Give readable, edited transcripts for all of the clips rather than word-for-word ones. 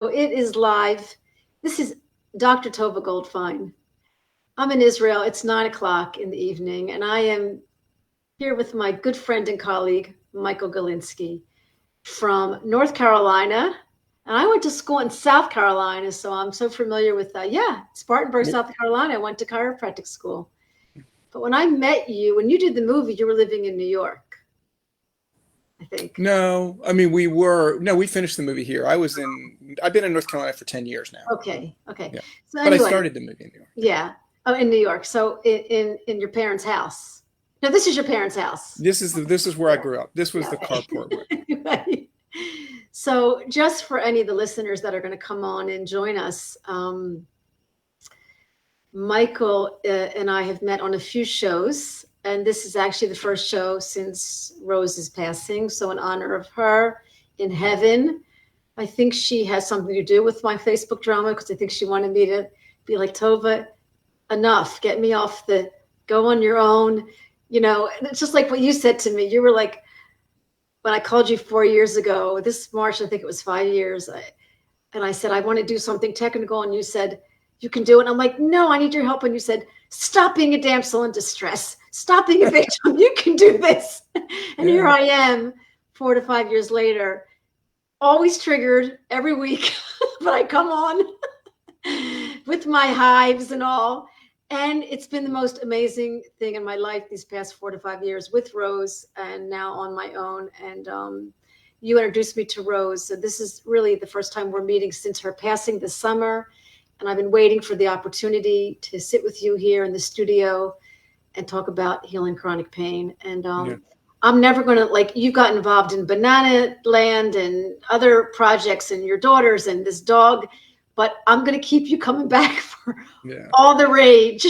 So it is live. This is Dr. Tova Goldfein. I'm in Israel. It's 9 o'clock in the evening, and I am here with my good friend and colleague, Michael Galinsky from North Carolina. And I went to school in South Carolina, so I'm so familiar with that. Yeah, Spartanburg, South Carolina. I went to chiropractic school. But when I met you, when you did the movie, you were living in New York, I think. No, I mean, we finished the movie here. I've been in North Carolina for 10 years now. Okay. Yeah. So But I anyway, started the movie in New York. yeah. Oh, in New York. So in your parents' house. No, this is your parents' house. This is where I grew up. This was the carport. Right. So just for any of the listeners that are going to come on and join us, Michael and I have met on a few shows, and this is actually the first show since Rose's passing. So in honor of her in heaven, I think she has something to do with my Facebook drama, because I think she wanted me to be like, Tova, enough, get me off the go on your own, and it's just like what you said to me. You were like, when I called you 4 years ago, this March, I think it was 5 years, and I said, I want to do something technical, and you said, you can do it. And I'm like, no, I need your help. And you said, stop being a damsel in distress. Stop being a victim. You can do this. And here I am 4 to 5 years later, always triggered every week, but I come on with my hives and all. And it's been the most amazing thing in my life these past 4 to 5 years with Rose, and now on my own. And you introduced me to Rose. So this is really the first time we're meeting since her passing this summer. And I've been waiting for the opportunity to sit with you here in the studio and talk about healing chronic pain. And I'm never going to, like, you got involved in Banana Land and other projects and your daughters and this dog, but I'm going to keep you coming back for all the rage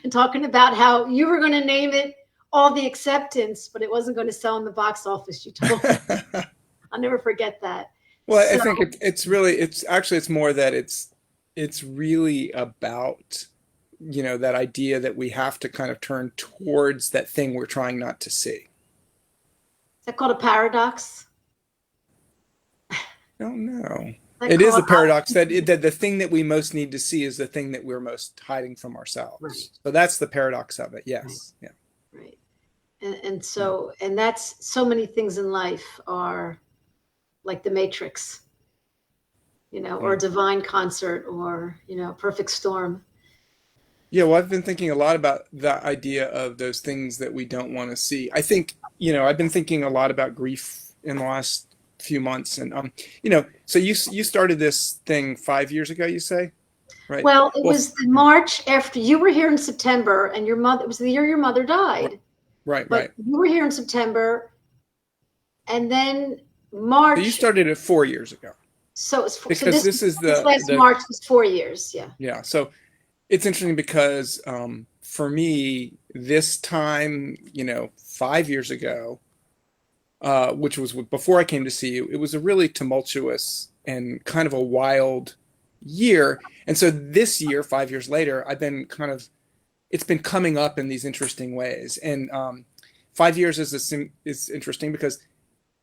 and talking about how you were going to name it All the Acceptance, but it wasn't going to sell in the box office, you told me. I'll never forget that. Well, so, I think it's more that it's really about, that idea that we have to kind of turn towards that thing we're trying not to see. Is that called a paradox? I don't know. It is a paradox that the thing that we most need to see is the thing that we're most hiding from ourselves. Right. So that's the paradox of it. Yes. Right. Yeah. Right. And so, and that's so many things in life are like the Matrix, or divine concert, or, perfect storm. Yeah, well, I've been thinking a lot about the idea of those things that we don't want to see. I think, I've been thinking a lot about grief in the last few months. And, so you started this thing 5 years ago, you say? Right. Well, it was March after you were here in September, and it was the year your mother died. Right. You were here in September, and then March. So you started it 4 years ago. So it's because so this is this last March was 4 years. Yeah. Yeah. So it's interesting because for me, this time, 5 years ago, which was before I came to see you, it was a really tumultuous and kind of a wild year. And so this year, 5 years later, it's been coming up in these interesting ways. And 5 years is interesting because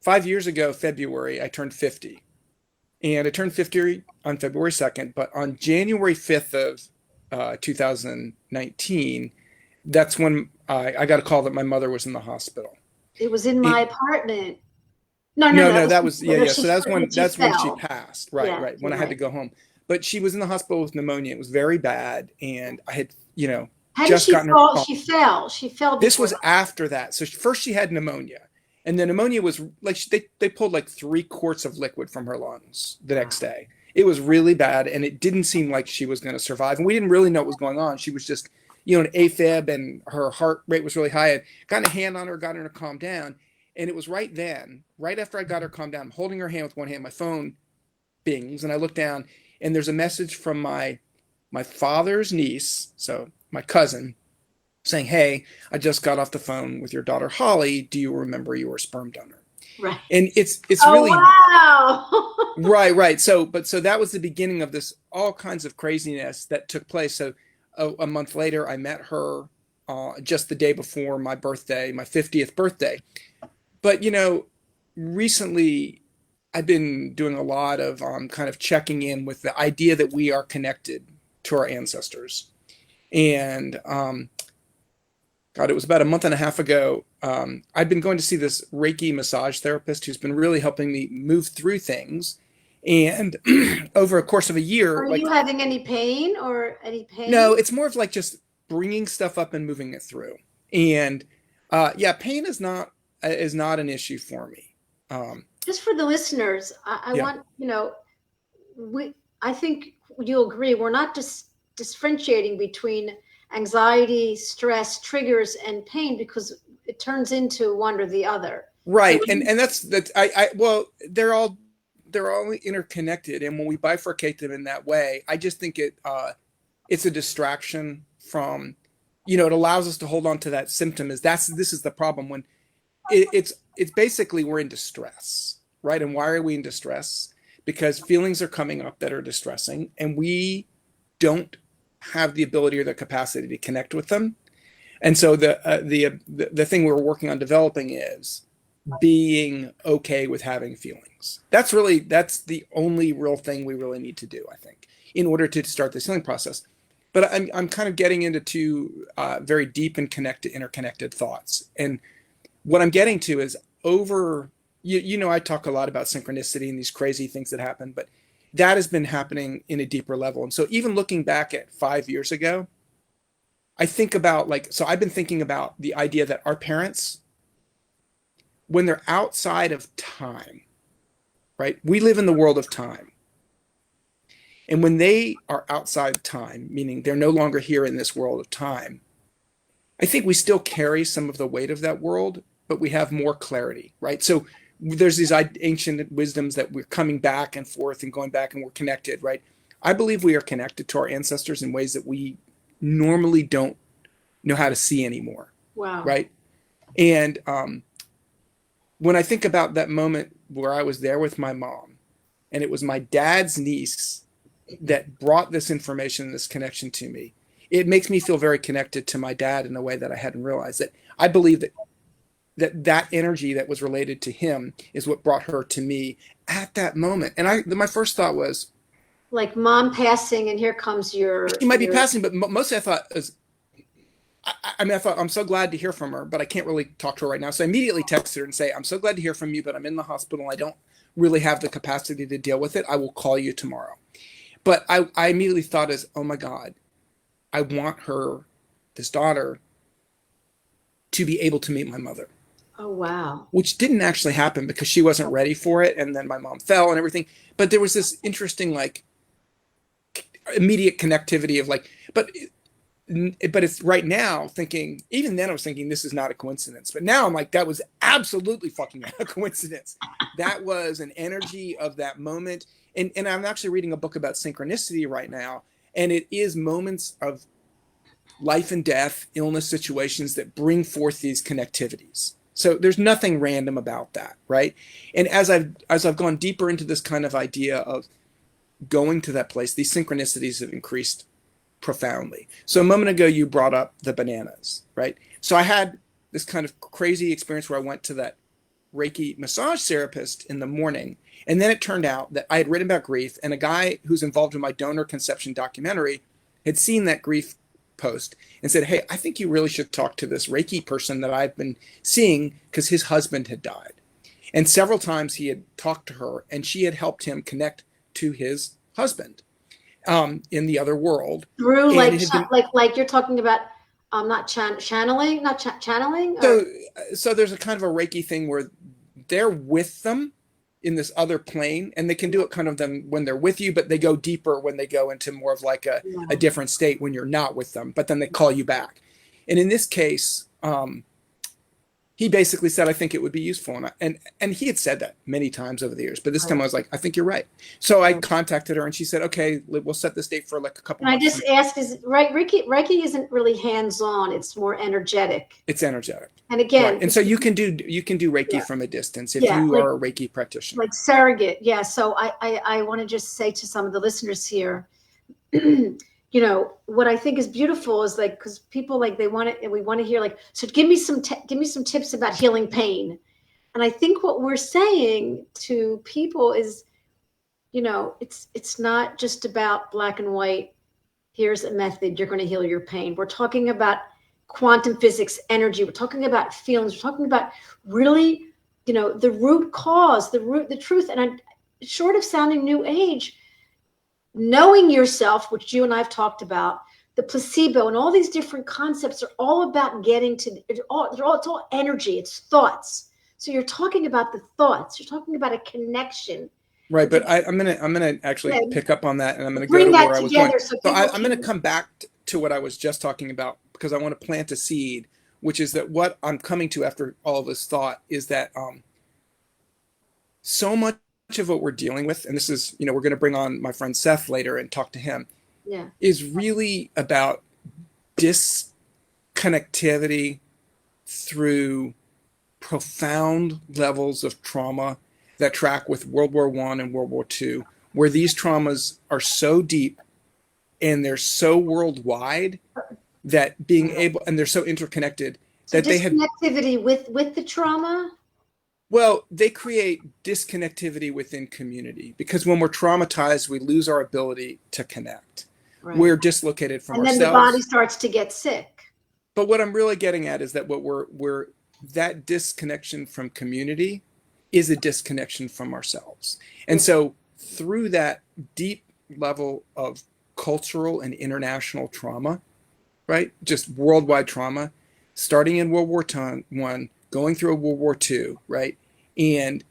5 years ago, February, I turned 50. And I turned 50 on February 2nd, but on January 5th of 2019, that's when I got a call that my mother was in the hospital. It was in my apartment. No, that was So that's when she passed. Right. When I had to go home. But she was in the hospital with pneumonia. It was very bad. And I had, just gotten her call. She fell. This was after that. So first she had pneumonia. And the pneumonia was like, they pulled like 3 quarts of liquid from her lungs the next day. It was really bad. And it didn't seem like she was going to survive. And we didn't really know what was going on. She was just, an AFib, and her heart rate was really high. I got a hand on her, got her to calm down. And it was right after I got her calmed down, I'm holding her hand with one hand, my phone bings. And I look down, and there's a message from my father's niece, so my cousin, saying, "Hey, I just got off the phone with your daughter Holly. Do you remember you were a sperm donor?" Right. And it's really wow. right. So that was the beginning of this all kinds of craziness that took place. So a month later, I met her just the day before my birthday, my 50th birthday. But recently I've been doing a lot of kind of checking in with the idea that we are connected to our ancestors. And God, it was about a month and a half ago. I'd been going to see this Reiki massage therapist who's been really helping me move through things. And over a course of a year, Are like, you having any pain or any pain? no, it's more of like just bringing stuff up and moving it through. And yeah, pain is not an issue for me. Just for the listeners, I Yeah, want, I think you'll agree, we're not just differentiating between anxiety, stress, triggers, and pain because it turns into one or the other. So, right. And that's well, they're all interconnected. And when we bifurcate them in that way, I just think it's a distraction from, it allows us to hold on to that symptom. This is the problem when it's basically we're in distress, right? And why are we in distress? Because feelings are coming up that are distressing, and we don't have the ability or the capacity to connect with them. And so the thing we're working on developing is being okay with having feelings. That's the only real thing we really need to do, I think, in order to start this healing process. But I'm kind of getting into two very deep and interconnected thoughts. And what I'm getting to is I talk a lot about synchronicity and these crazy things that happen, but that has been happening in a deeper level. And so even looking back at 5 years ago, I think about I've been thinking about the idea that our parents, when they're outside of time, right? We live in the world of time. And when they are outside of time, meaning they're no longer here in this world of time, I think we still carry some of the weight of that world, but we have more clarity, right? So there's these ancient wisdoms that we're coming back and forth and going back and we're connected, right? I believe we are connected to our ancestors in ways that we normally don't know how to see anymore. wow. Right. And when I think about that moment where I was there with my mom, and it was my dad's niece that brought this information, this connection to me, it makes me feel very connected to my dad in a way that I hadn't realized. That I believe that energy that was related to him is what brought her to me at that moment. And my first thought was, Like mom passing, and here comes she might be passing, but mostly I thought I thought, I'm so glad to hear from her, but I can't really talk to her right now. So I immediately texted her and say, I'm so glad to hear from you, but I'm in the hospital. I don't really have the capacity to deal with it. I will call you tomorrow. But I immediately thought oh my God, I want this daughter, to be able to meet my mother. Oh, wow. Which didn't actually happen because she wasn't ready for it. And then my mom fell and everything. But there was this interesting, immediate connectivity of but it's right now thinking, even then I was thinking this is not a coincidence. But now I'm like, that was absolutely fucking a coincidence. That was an energy of that moment. And I'm actually reading a book about synchronicity right now. And it is moments of life and death, illness situations that bring forth these connectivities. So there's nothing random about that, right? And as I've gone deeper into this kind of idea of going to that place, these synchronicities have increased profoundly. So a moment ago, you brought up the bananas, right? So I had this kind of crazy experience where I went to that Reiki massage therapist in the morning. And then it turned out that I had written about grief, and a guy who's involved in my donor conception documentary had seen that grief post and said, hey, I think you really should talk to this Reiki person that I've been seeing, because his husband had died. And several times he had talked to her, and she had helped him connect to his husband in the other world. Through like you're talking about, not channeling, channeling. So there's a kind of a Reiki thing where they're with them in this other plane, and they can do it kind of them when they're with you, but they go deeper when they go into more of like a different state when you're not with them, but then they call you back. And in this case, he basically said, I think it would be useful. And he had said that many times over the years, but this time I was like, I think you're right. So I contacted her, and she said, okay, we'll set this date for like a couple months. I just asked, Reiki isn't really hands-on, it's more energetic. It's energetic. And again, right. And so you can do Reiki from a distance if you are a Reiki practitioner. Like surrogate. Yeah. So I want to just say to some of the listeners here, what I think is beautiful is because people we want to hear so give me some tips about healing pain. And I think what we're saying to people is, it's not just about black and white. Here's a method, you're going to heal your pain. We're talking about quantum physics, energy. We're talking about feelings. We're talking about really, the root cause, the truth. And short of sounding new age, knowing yourself, which you and I've talked about, the placebo and all these different concepts are all about getting to, it's all energy, it's thoughts. So you're talking about the thoughts, you're talking about a connection. Right, but I'm gonna actually pick up on that, and I'm gonna bring go to that where I was together going. so So I'm can- gonna come back to what I was just talking about, because I want to plant a seed, which is that what I'm coming to after all this thought is that so much of what we're dealing with, and this is, we're going to bring on my friend Seth later and talk to him, is really about disconnectivity through profound levels of trauma that track with World War I and World War II, where these traumas are so deep and they're so worldwide that being able, and they're so interconnected that they have disconnectivity with the trauma. Well, they create disconnectivity within community, because when we're traumatized, we lose our ability to connect. Right. We're dislocated from ourselves. And then the body starts to get sick. But what I'm really getting at is that what we're that disconnection from community is a disconnection from ourselves. And so through that deep level of cultural and international trauma, right? Just worldwide trauma, starting in World War I, going through World War II, right? And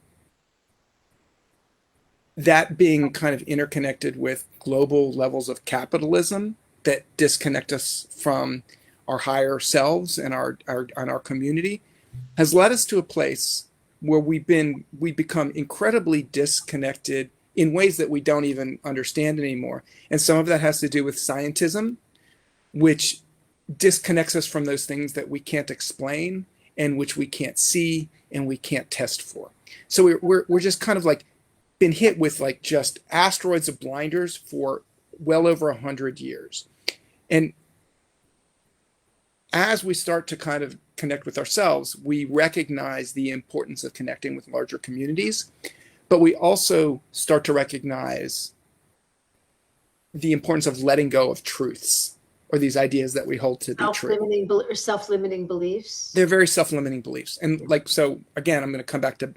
that being kind of interconnected with global levels of capitalism that disconnect us from our higher selves and our community, has led us to a place where we become incredibly disconnected in ways that we don't even understand anymore. And some of that has to do with scientism, which disconnects us from those things that we can't explain and which we can't see and we can't test for. So we're just kind of like been hit with like just asteroids of blinders for well over 100 years. And as we start to kind of connect with ourselves, we recognize the importance of connecting with larger communities, but we also start to recognize the importance of letting go of truths, or these ideas that we hold to be true. Self-limiting beliefs. They're very self-limiting beliefs. And like, so again, I'm going to come back to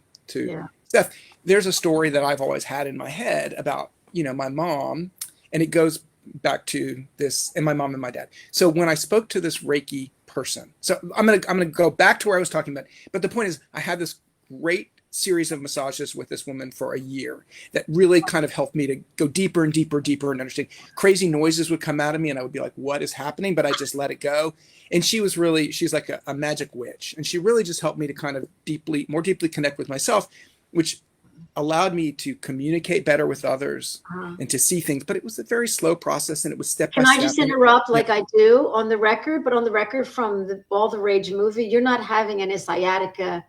Steph. There's a story that I've always had in my head about, my mom, and it goes back to this, and my mom and my dad. So when I spoke to this Reiki person, so I'm going to go back to where I was talking about, but the point is I had this great series of massages with this woman for a year that really kind of helped me to go deeper and deeper and understand. Crazy noises would come out of me and I would be like, what is happening? But I just let it go. And she's like a magic witch. And she really just helped me to kind of more deeply connect with myself, which allowed me to communicate better with others and to see things. But it was a very slow process, and it was step by step. Can I just interrupt like I do on the record, but on the record from All the Rage movie, you're not having any sciatica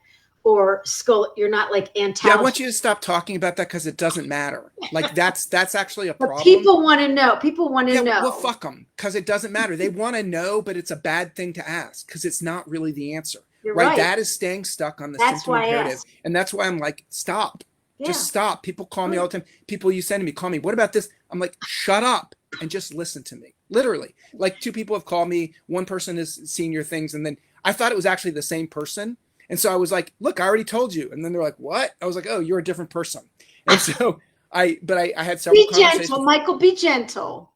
or skull, you're not like antalgia. Yeah, I want you to stop talking about that because it doesn't matter. Like that's actually a problem. But people want to know. People want to know. Well, fuck them, because it doesn't matter. They want to know, but it's a bad thing to ask because it's not really the answer. You're right. That is staying stuck on the symptom imperative. And that's why I'm like, stop. Yeah. Just stop. People call me all the time. People you send to me call me, what about this? I'm like, shut up and just listen to me. Literally. Like 2 people have called me. One person has seen your things. And then I thought it was actually the same person. And so I was like, look, I already told you. And then they're like, what? I was like, oh, you're a different person. And so I had several conversations. Be gentle, Michael, be gentle.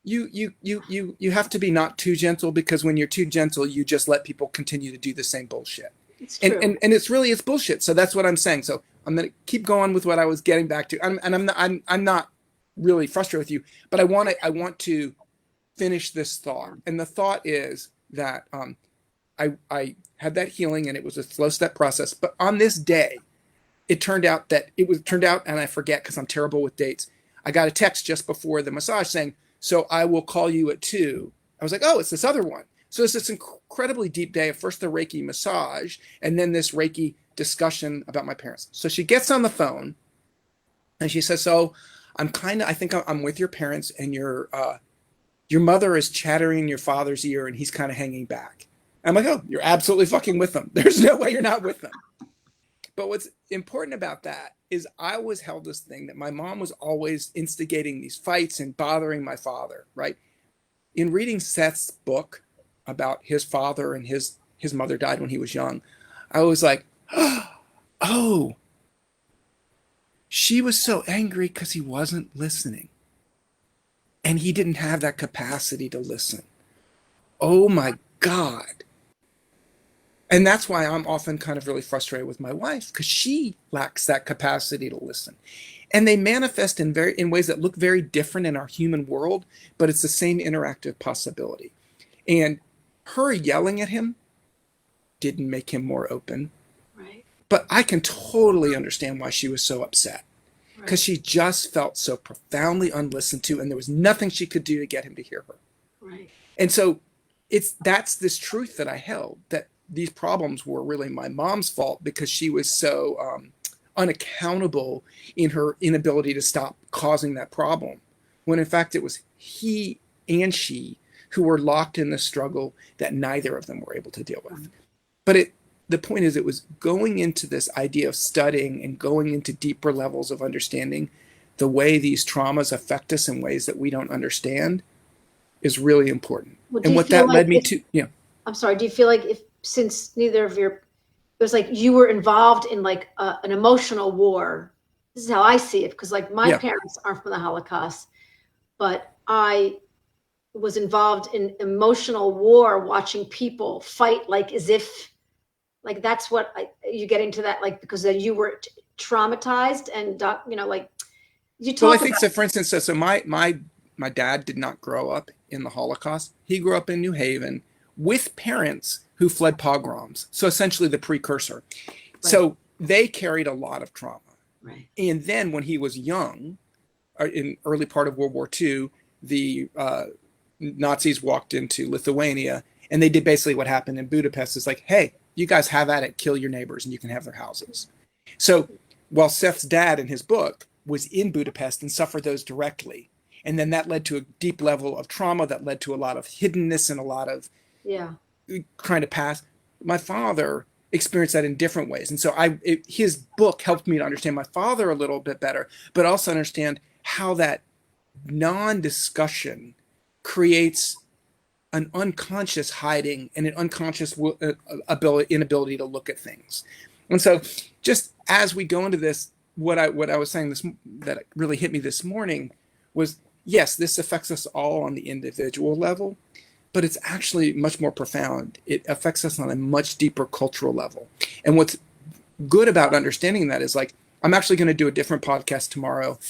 You have to be not too gentle, because when you're too gentle, you just let people continue to do the same bullshit. It's true. And it's bullshit. So that's what I'm saying. So I'm going to keep going with what I was getting back to. I'm not really frustrated with you, but I want to finish this thought. And the thought is that I had that healing, and it was a slow step process. But on this day, it turned out, and I forget because I'm terrible with dates. I got a text just before the massage saying, so I will call you at 2. I was like, oh, it's this other one. So it's this incredibly deep day of first the Reiki massage and then this Reiki discussion about my parents. So she gets on the phone and she says, so I think I'm with your parents, and your mother is chattering in your father's ear and he's kind of hanging back. I'm like, oh, you're absolutely fucking with them. There's no way you're not with them. But what's important about that is I always held this thing that my mom was always instigating these fights and bothering my father, right? In reading Seth's book about his father and his mother died when he was young, I was like, oh, she was so angry because he wasn't listening. And he didn't have that capacity to listen. Oh my God. And that's why I'm often kind of really frustrated with my wife, because she lacks that capacity to listen. And they manifest in ways that look very different in our human world, but it's the same interactive possibility. And her yelling at him didn't make him more open. Right. But I can totally understand why she was so upset, because she just felt so profoundly unlistened to, and there was nothing she could do to get him to hear her. Right. And so that's this truth that I held, that these problems were really my mom's fault because she was so unaccountable in her inability to stop causing that problem, when in fact it was he and she who were locked in the struggle that neither of them were able to deal with. But the point is, it was going into this idea of studying and going into deeper levels of understanding the way these traumas affect us in ways that we don't understand is really important. Well, and what that led me to, I'm sorry, do you feel like since neither of it was like you were involved in like an emotional war? This is how I see it, because like my parents aren't from the Holocaust, but I was involved in emotional war, watching people fight like as if, like that's what you get into that, like because you were traumatized and like you talk. Well, I think so. For instance, so my dad did not grow up in the Holocaust. He grew up in New Haven with parents who fled pogroms. So essentially the precursor. Right. So they carried a lot of trauma. Right. And then when he was young, in early part of World War II, the Nazis walked into Lithuania, and they did basically what happened in Budapest. It's like, hey, you guys have at it, kill your neighbors and you can have their houses. So while Seth's dad in his book was in Budapest and suffered those directly, and then that led to a deep level of trauma that led to a lot of hiddenness and a lot of trying to pass. My father experienced that in different ways. And so his book helped me to understand my father a little bit better, but also understand how that non-discussion creates an unconscious hiding and an unconscious inability to look at things. And so just as we go into this, what I was saying that really hit me this morning was, yes, this affects us all on the individual level, but it's actually much more profound. It affects us on a much deeper cultural level. And what's good about understanding that is, like, I'm actually going to do a different podcast tomorrow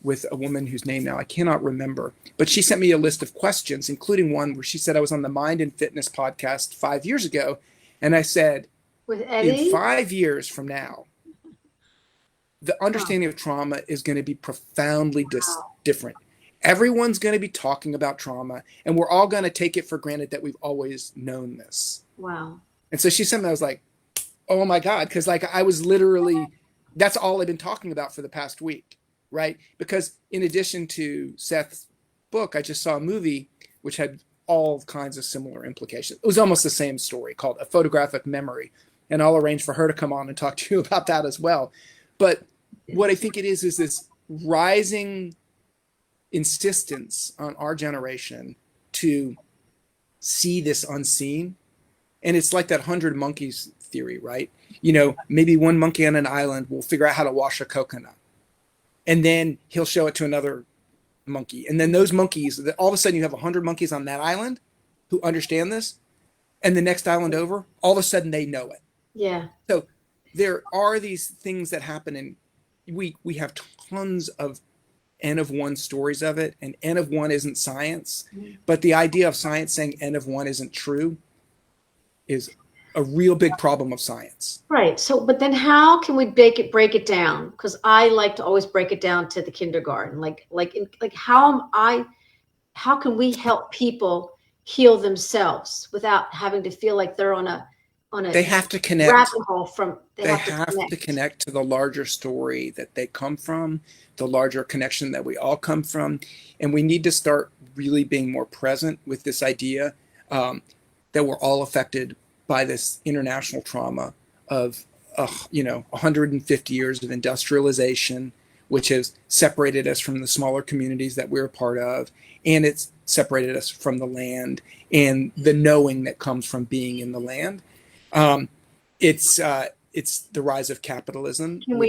with a woman whose name now I cannot remember, but she sent me a list of questions, including one where she said I was on the Mind and Fitness podcast 5 years ago. And I said, with Eddie? In 5 years from now, the understanding of trauma is going to be profoundly different. Everyone's going to be talking about trauma, and we're all going to take it for granted that we've always known this. Wow. And so she sent me, I was like, oh my God, because like I was literally, that's all I've been talking about for the past week, right? Because in addition to Seth's book, I just saw a movie which had all kinds of similar implications. It was almost the same story, called A Photographic Memory, and I'll arrange for her to come on and talk to you about that as well. But what I think it is this rising insistence on our generation to see this unseen. And it's like that 100 monkeys theory, right? You know, maybe one monkey on an island will figure out how to wash a coconut, and then he'll show it to another monkey. And then those monkeys, all of a sudden you have 100 monkeys on that island who understand this. And the next island over, all of a sudden they know it. Yeah. So there are these things that happen, and we have tons of N of one stories of it, and N of one isn't science, but the idea of science saying N of one isn't true is a real big problem of science. Right. So, but then how can we break it down? Because I like to always break it down to the kindergarten. Like how can we help people heal themselves without having to feel like they're on a they have to connect. Rabbit hole from they have to connect to the larger story that they come from, the larger connection that we all come from, and we need to start really being more present with this idea that we're all affected by this international trauma of 150 years of industrialization, which has separated us from the smaller communities that we're a part of, and it's separated us from the land and the knowing that comes from being in the land. It's the rise of capitalism. Can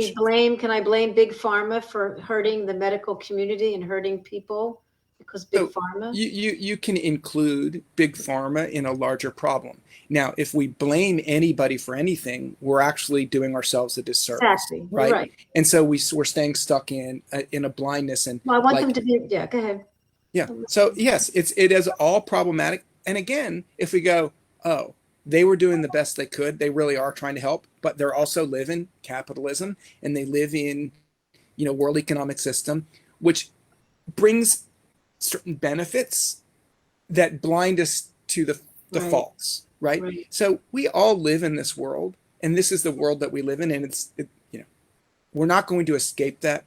I blame Big Pharma for hurting the medical community and hurting people? Because Big Pharma? You can include Big Pharma in a larger problem. Now, if we blame anybody for anything, we're actually doing ourselves a disservice. Exactly. Right. And so we're staying stuck in a blindness. And well, I want them to be, yeah, go ahead. Yeah. So yes, it is all problematic. And again, if we go, oh, they were doing the best they could, they really are trying to help, but they're also live in capitalism and they live in, world economic system, which brings certain benefits that blind us to the faults, right? So we all live in this world, and this is the world that we live in, and we're not going to escape that.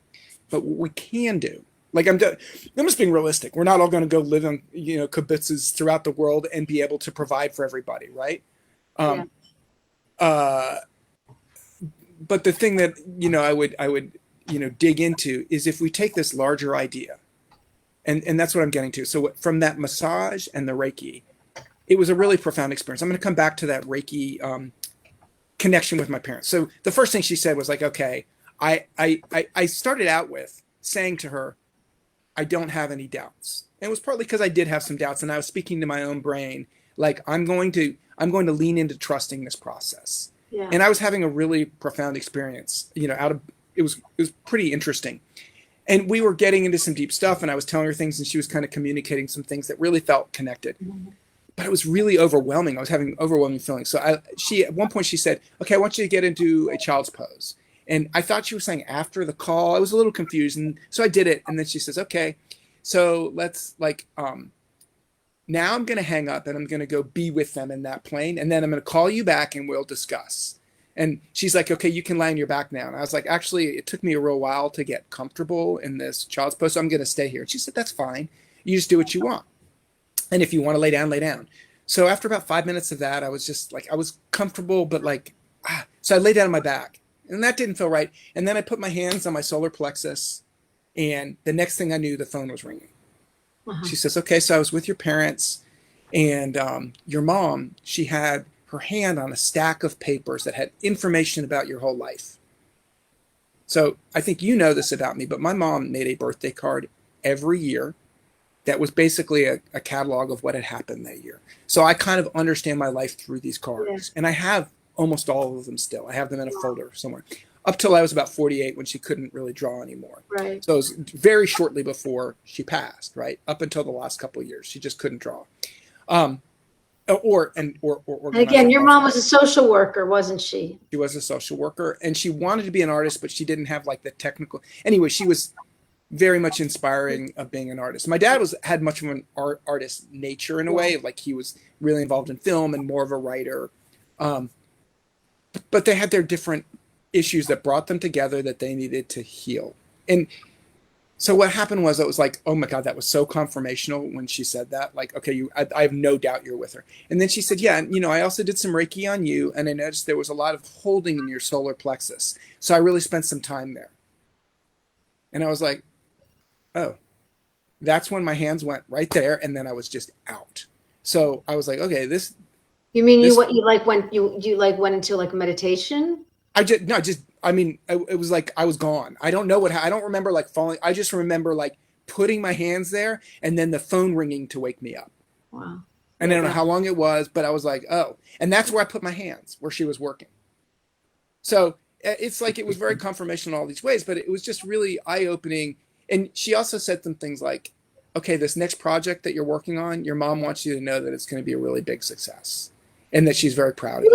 But what we can do, like I'm just being realistic. We're not all going to go live in kibbutzes throughout the world and be able to provide for everybody, right? But the thing that I would dig into is if we take this larger idea. And that's what I'm getting to. So from that massage and the Reiki, it was a really profound experience. I'm going to come back to that Reiki connection with my parents. So the first thing she said was like, okay, I started out with saying to her, I don't have any doubts. And it was partly because I did have some doubts, and I was speaking to my own brain, like I'm going to lean into trusting this process. Yeah. And I was having a really profound experience, it was pretty interesting. And we were getting into some deep stuff, and I was telling her things, and she was kind of communicating some things that really felt connected. Mm-hmm. But it was really overwhelming. I was having overwhelming feelings. So at one point she said, okay, I want you to get into a child's pose. And I thought she was saying after the call. I was a little confused. And so I did it. And then she says, okay, so let's now I'm going to hang up and I'm going to go be with them in that plane. And then I'm going to call you back and we'll discuss. And she's like, okay, you can lie on your back now. And I was like, actually, it took me a real while to get comfortable in this child's pose. So I'm going to stay here. And she said, that's fine. You just do what you want. And if you want to lay down, lay down. So after about 5 minutes of that, I was just like, I was comfortable, but so I lay down on my back and that didn't feel right. And then I put my hands on my solar plexus, and the next thing I knew, the phone was ringing. Uh-huh. She says, okay, so I was with your parents, and your mom, she had her hand on a stack of papers that had information about your whole life. So I think you know this about me, but my mom made a birthday card every year that was basically a catalog of what had happened that year. So I kind of understand my life through these cards. Yeah. And I have almost all of them still. I have them in a folder somewhere. Up till I was about 48 when she couldn't really draw anymore. Right. So it was very shortly before she passed, right? Up until the last couple of years, she just couldn't draw. And again, your mom was a social worker, wasn't she? She was a social worker, and she wanted to be an artist, but she didn't have the technical. Anyway, she was very much inspiring of being an artist. My dad had much of an artist nature in a way, like he was really involved in film and more of a writer. But they had their different issues that brought them together that they needed to heal. And so what happened was, it was like, oh my God, that was so confirmational when she said that. Like, okay, I have no doubt you're with her. And then she said, yeah, and I also did some Reiki on you, and I noticed there was a lot of holding in your solar plexus. So I really spent some time there. And I was like, oh, that's when my hands went right there, and then I was just out. So I was like, okay, this. You mean you went into meditation? It was like I was gone. I don't know I don't remember falling. I just remember putting my hands there and then the phone ringing to wake me up. Wow. And I don't know how long it was, but I was like, oh, and that's where I put my hands, where she was working. So it's it was very confirmational in all these ways, but it was just really eye-opening. And she also said some things like, okay, this next project that you're working on, your mom wants you to know that it's going to be a really big success and that she's very proud of you.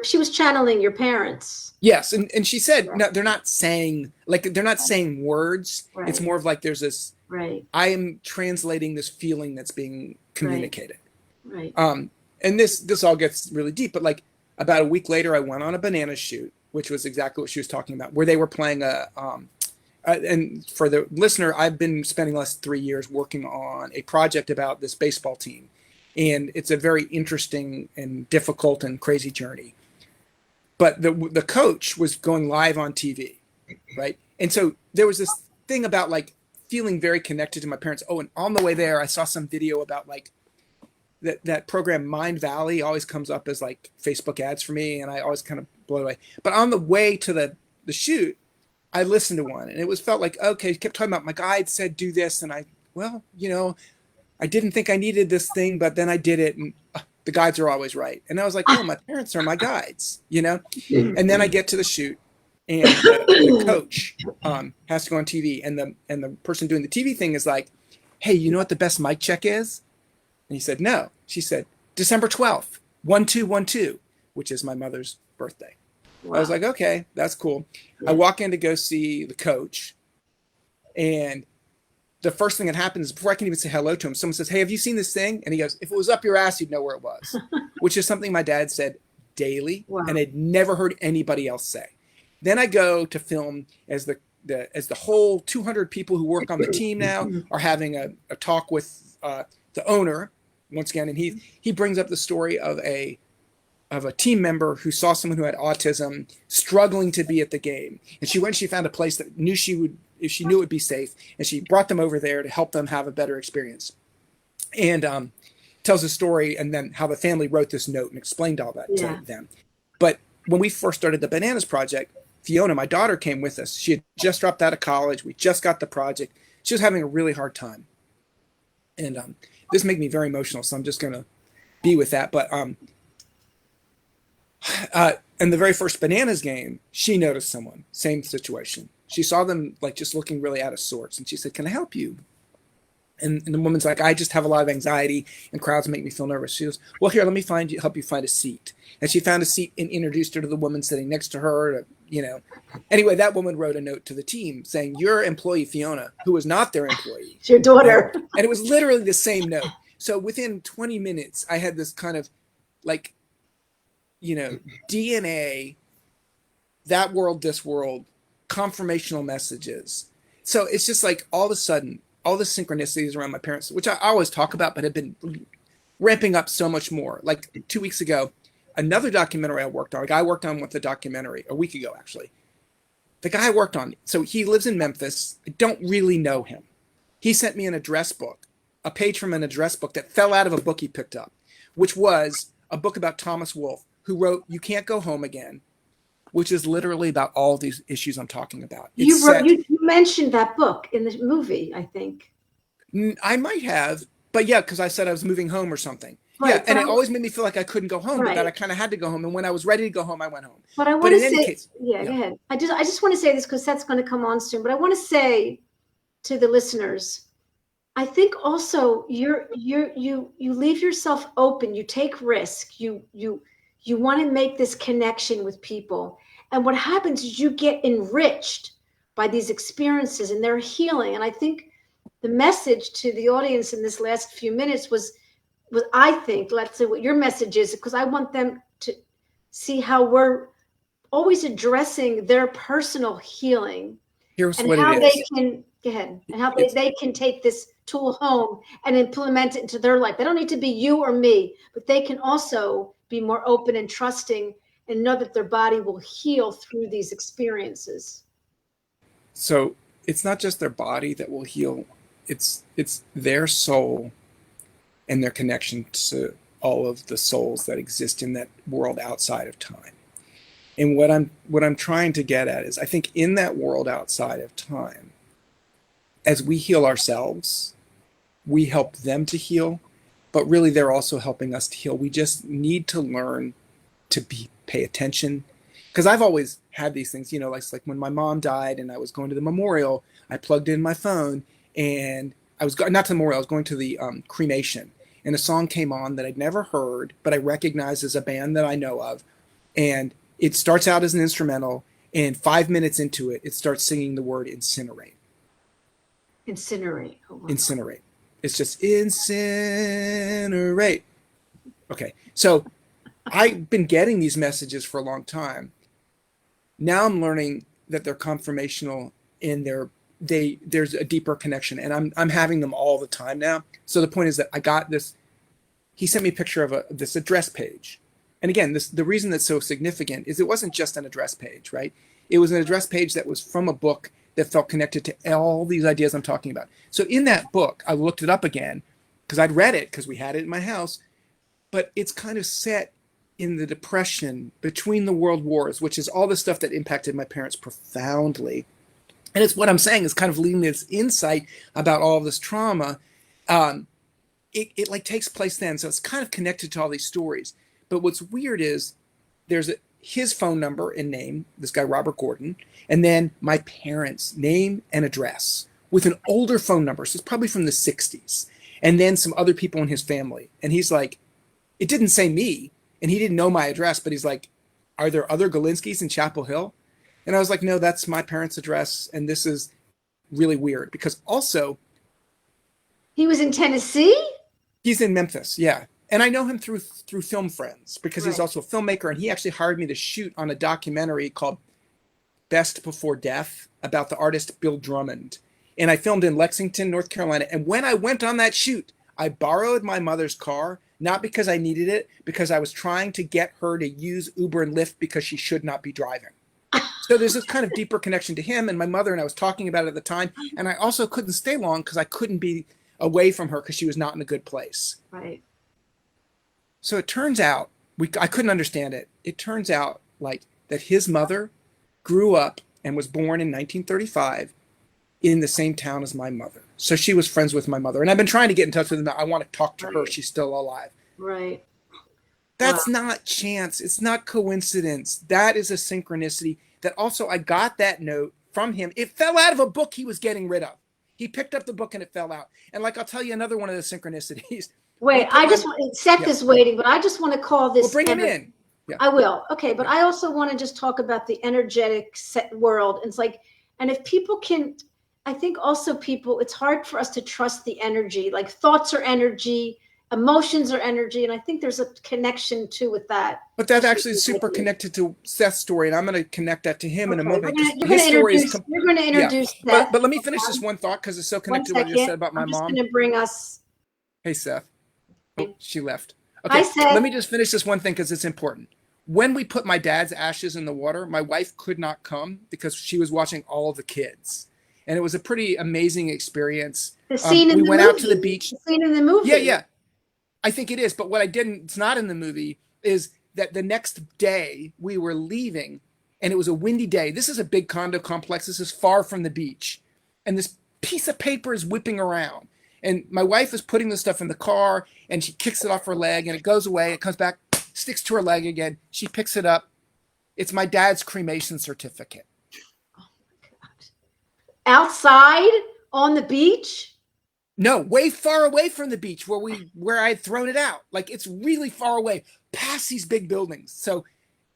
She was channeling your parents. Yes. And she said, no, they're not saying words. Right. It's more of there's this, right. I am translating this feeling that's being communicated. Right. And this all gets really deep, but about a week later, I went on a banana shoot, which was exactly what she was talking about, where they were playing and for the listener, I've been spending the last 3 years working on a project about this baseball team. And it's a very interesting and difficult and crazy journey. but the coach was going live on TV, right? And so there was this thing about like feeling very connected to my parents. Oh, and on the way there, I saw some video about like that program Mind Valley always comes up as like Facebook ads for me, and I always kind of blow away. But on the way to the shoot, I listened to one, and it was felt like, okay, kept talking about my guide said do this, and I didn't think I needed this thing, but then I did it, and the guides are always right. And I was like, oh, my parents are my guides, And then I get to the shoot, and the coach has to go on TV, and the person doing the TV thing is like, hey, you know what the best mic check is? And he said, no. She said, December 12th, 1212, which is my mother's birthday. Wow. I was like, okay, that's cool. Yeah. I walk in to go see the coach, and the first thing that happens is before I can even say hello to him, someone says, hey, have you seen this thing? And he goes, if it was up your ass, you'd know where it was, which is something my dad said daily. Wow. And I'd never heard anybody else say. Then I go to film as the whole 200 people who work on the team now are having a talk with the owner once again. And he brings up the story of a team member who saw someone who had autism struggling to be at the game. And she found a place that if she knew it would be safe, and she brought them over there to help them have a better experience. And tells a story, and then how the family wrote this note and explained all that to them. But when we first started the Bananas Project, Fiona, my daughter, came with us. She had just dropped out of college. We just got the project. She was having a really hard time. And this made me very emotional, so I'm just going to be with that. But in the very first Bananas game, she noticed someone, same situation. She saw them like just looking really out of sorts, and she said, can I help you? And the woman's like, I just have a lot of anxiety, and crowds make me feel nervous. She goes, well, here, let me help you find a seat. And she found a seat and introduced her to the woman sitting next to her. Anyway, that woman wrote a note to the team saying, your employee, Fiona, who was not their employee. It's your daughter. And it was literally the same note. So within 20 minutes, I had this kind of like, DNA, that world, this world, confirmational messages. So it's just like all of a sudden, all the synchronicities around my parents, which I always talk about, but have been ramping up so much more. Like 2 weeks ago, another documentary I worked on, a guy I worked on with the documentary a week ago, actually. The guy I worked on, so he lives in Memphis. I don't really know him. He sent me an address book, a page from an address book that fell out of a book he picked up, which was a book about Thomas Wolfe, who wrote You Can't Go Home Again, which is literally about all these issues I'm talking about. You mentioned that book in the movie, I think. I might have, but yeah, because I said I was moving home or something. Right, yeah, and it always made me feel like I couldn't go home, but that I kind of had to go home. And when I was ready to go home, I went home. But I want to say, go ahead. I just want to say this because that's going to come on soon. But I want to say to the listeners, I think also you leave yourself open. You take risk. You want to make this connection with people. And what happens is you get enriched by these experiences, and they're healing. And I think the message to the audience in this last few minutes was I think, let's say what your message is, because I want them to see how we're always addressing their personal healing. Here's and what how it they is. can go ahead and how they can take this tool home and implement it into their life. They don't need to be you or me, but they can also be more open and trusting and know that their body will heal through these experiences. So it's not just their body that will heal. It's their soul and their connection to all of the souls that exist in that world outside of time. And what I'm trying to get at is I think in that world outside of time, as we heal ourselves, we help them to heal, but really they're also helping us to heal. We just need to learn to pay attention. Because I've always had these things, like when my mom died and I was going to the memorial, I plugged in my phone and I was not to the memorial, I was going to the cremation. And a song came on that I'd never heard, but I recognized as a band that I know of. And it starts out as an instrumental, and 5 minutes into it, it starts singing the word incinerate. Incinerate. Oh, wow. Incinerate. It's just incinerate. Okay. So I've been getting these messages for a long time. Now I'm learning that they're confirmational and there's a deeper connection, and I'm having them all the time now. So the point is that I got this. He sent me a picture of this address page, and again, the reason that's so significant is it wasn't just an address page, right? It was an address page that was from a book that felt connected to all these ideas I'm talking about. So in that book, I looked it up again because I'd read it because we had it in my house, but it's kind of set in the Depression between the world wars, which is all the stuff that impacted my parents profoundly. And it's what I'm saying is kind of leading this insight about all of this trauma. It like takes place then. So it's kind of connected to all these stories. But what's weird is there's his phone number and name, this guy, Robert Gordon, and then my parents' name and address with an older phone number. So it's probably from the 60s. And then some other people in his family. And he's like, it didn't say me. And he didn't know my address, but he's like, are there other Galinskys in Chapel Hill? And I was like, no, that's my parents' address. And this is really weird because also He was in Tennessee? he's in Memphis. Yeah. And I know him through film friends because he's Right. also a filmmaker. And he actually hired me to shoot on a documentary called Best Before Death about the artist Bill Drummond. And I filmed in Lexington, North Carolina. And when I went on that shoot, I borrowed my mother's car, not because I needed it, because I was trying to get her to use Uber and Lyft because she should not be driving. So there's this kind of deeper connection to him and my mother, and I was talking about it at the time. And I also couldn't stay long because I couldn't be away from her because she was not in a good place. Right. So it turns out, I couldn't understand it. It turns out like that his mother grew up and was born in 1935 in the same town as my mother. So she was friends with my mother. And I've been trying to get in touch with her. I want to talk to her. Right. She's still alive. Right. That's not chance. It's not coincidence. That is a synchronicity that also I got that note from him. It fell out of a book he was getting rid of. He picked up the book and it fell out. And like, I'll tell you another one of the synchronicities. Wait, Seth is waiting, but I just want to call this. Well, bring him in. Yeah. I will. Okay, but I also want to just talk about the energetic world. It's like, and if people can, I think also people, it's hard for us to trust the energy. Like thoughts are energy, emotions are energy, and I think there's a connection too with that. But that actually is super connected to Seth's story, and I'm going to connect that to him in a moment. You're going to introduce Seth. But let me finish this one thought because it's so connected to what you just said about my mom. I'm going to bring us. Hey, Seth. Oh, she left. Hi, Okay, Seth. let me just finish this one thing because it's important. When we put my dad's ashes in the water, my wife could not come because she was watching all of the kids. And it was a pretty amazing experience. The scene in the movie. We went out to the beach. The scene in the movie. Yeah. I think it is. But what I didn't, it's not in the movie, is that the next day we were leaving and it was a windy day. This is a big condo complex. This is far from the beach. And this piece of paper is whipping around. And my wife is putting the stuff in the car and she kicks it off her leg and it goes away. It comes back, sticks to her leg again. She picks it up. It's my dad's cremation certificate. Oh my God. Outside on the beach? No, way far away from the beach where I had thrown it out. Like it's really far away, past these big buildings. So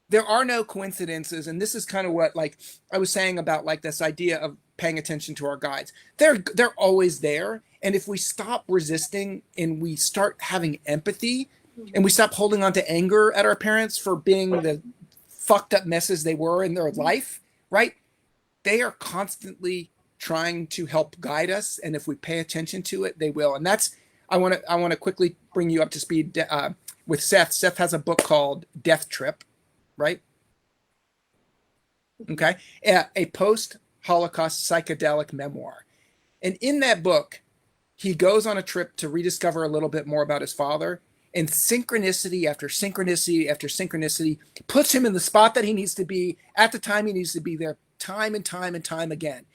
there are no coincidences. And this is kind of what like I was saying about like this idea of paying attention to our guides. They're always there. And if we stop resisting and we start having empathy and we stop holding on to anger at our parents for being the fucked up messes they were in their life, right? They are constantly trying to help guide us. And if we pay attention to it, they will. And that's, I want to quickly bring you up to speed with Seth. Seth has a book called Death Trip, right? Okay. A post-Holocaust psychedelic memoir. And in that book, he goes on a trip to rediscover a little bit more about his father, and synchronicity after synchronicity after synchronicity puts him in the spot that he needs to be at the time he needs to be there, time and time and time again.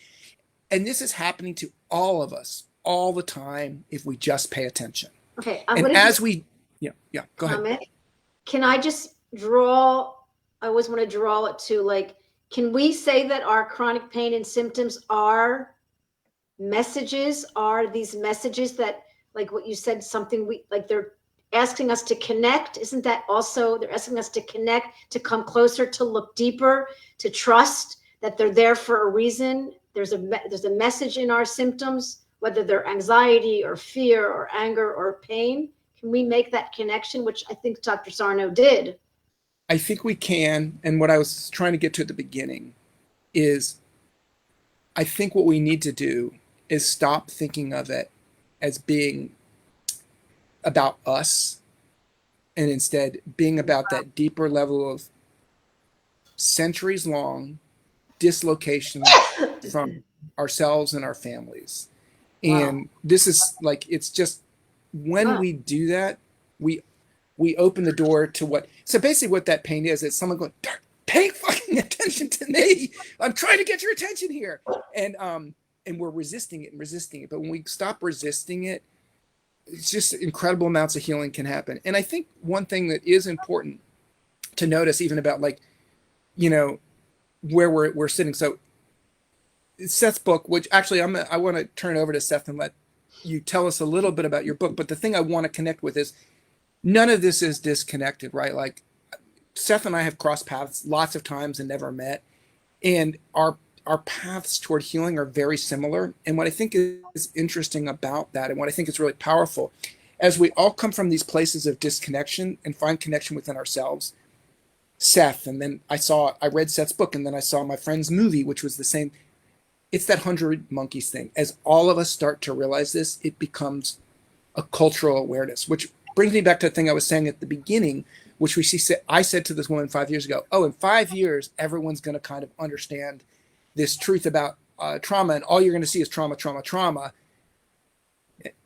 And this is happening to all of us all the time if we just pay attention. Okay. And as we, go ahead. Can I just draw, I always want to draw it to like, can we say that our chronic pain and symptoms are messages, are these messages that, like what you said, something we, like they're asking us to connect? Isn't that also, they're asking us to connect, to come closer, to look deeper, to trust that they're there for a reason? There's a message in our symptoms, whether they're anxiety or fear or anger or pain. Can we make that connection, which I think Dr. Sarno did? I think we can. And what I was trying to get to at the beginning is I think what we need to do is stop thinking of it as being about us and instead being about that deeper level of centuries long dislocation from ourselves and our families. Wow. And this is like, it's just when Wow. we do that, we open the door to what, so basically what that pain is someone going, pay fucking attention to me. I'm trying to get your attention here. And we're resisting it and resisting it. But when we stop resisting it, it's just incredible amounts of healing can happen. And I think one thing that is important to notice, even about like, you know, where we're sitting. So Seth's book, which actually I want to turn it over to Seth and let you tell us a little bit about your book. But the thing I want to connect with is none of this is disconnected, right? Like Seth and I have crossed paths lots of times and never met. And our paths toward healing are very similar. And what I think is interesting about that, and what I think is really powerful, as we all come from these places of disconnection and find connection within ourselves, Seth, and then I read Seth's book, and then I saw my friend's movie, which was the same. It's that 100 Monkeys thing. As all of us start to realize this, it becomes a cultural awareness, which brings me back to the thing I was saying at the beginning, which I said to this woman 5 years ago, oh, in 5 years, everyone's going to kind of understand this truth about trauma, and all you're going to see is trauma, trauma, trauma.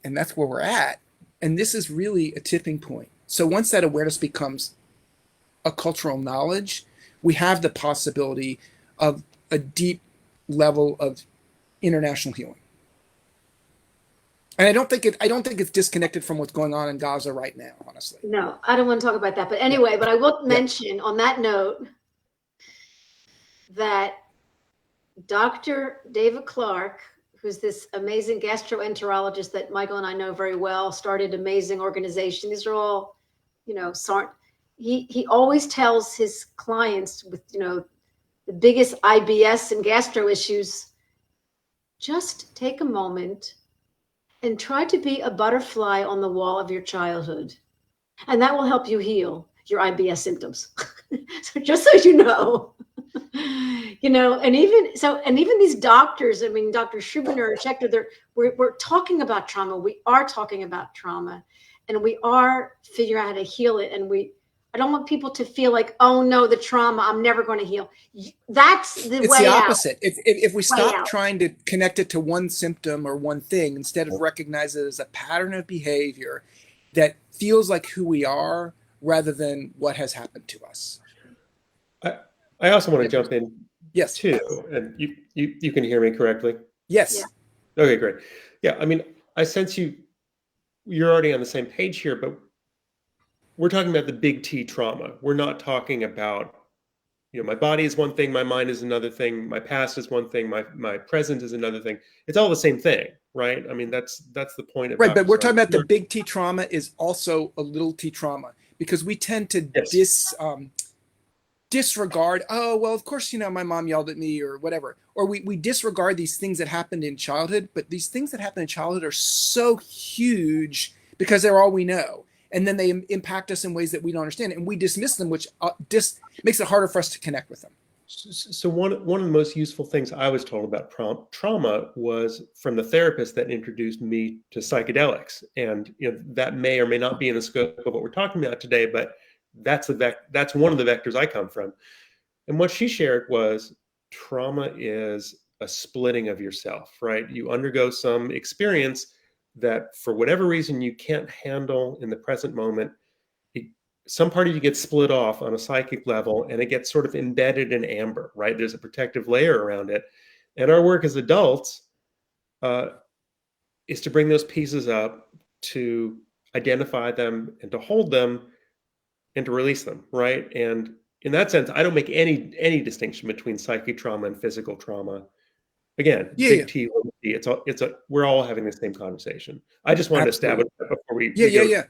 And that's where we're at. And this is really a tipping point. So once that awareness becomes a cultural knowledge, we have the possibility of a deep level of international healing. And I don't think it's disconnected from what's going on in Gaza right now, honestly. No, I don't want to talk about that. But anyway, but I will mention on that note that Dr. David Clark, who's this amazing gastroenterologist that Michael and I know very well, started an amazing organization. These are all, he always tells his clients with, the biggest IBS and gastro issues, just take a moment and try to be a butterfly on the wall of your childhood. And that will help you heal your IBS symptoms. So just so you know, and even these doctors, I mean, Dr. Schubiner, Schechter, we're talking about trauma. We are talking about trauma, and we are figuring out how to heal it. And I don't want people to feel like, oh no, the trauma, I'm never going to heal. That's the way out. It's the opposite. If we stop trying to connect it to one symptom or one thing, instead of recognize it as a pattern of behavior that feels like who we are rather than what has happened to us. I also want to jump in, yes, too, and you can hear me correctly? Yes. Yeah. Okay, great. Yeah, I mean, I sense you're already on the same page here, but we're talking about the big T trauma. We're not talking about, my body is one thing, my mind is another thing, my past is one thing, my present is another thing. It's all the same thing, right? I mean, that's the point of right. But we're talking about the big T trauma is also a little T trauma, because we tend to disregard, oh, well, of course, my mom yelled at me or whatever. Or we disregard these things that happened in childhood, but these things that happen in childhood are so huge because they're all we know. And then they impact us in ways that we don't understand. And we dismiss them, which makes it harder for us to connect with them. So one of the most useful things I was told about trauma was from the therapist that introduced me to psychedelics. And that may or may not be in the scope of what we're talking about today, but that's one of the vectors I come from. And what she shared was trauma is a splitting of yourself, right? You undergo some experience that for whatever reason you can't handle in the present moment. Some part of you gets split off on a psychic level, and it gets sort of embedded in amber, right? There's a protective layer around it. And our work as adults is to bring those pieces up, to identify them and to hold them and to release them, right? And in that sense, I don't make any distinction between psychic trauma and physical trauma. Again, big T, little T. We're all having the same conversation. I just wanted to establish that before we go.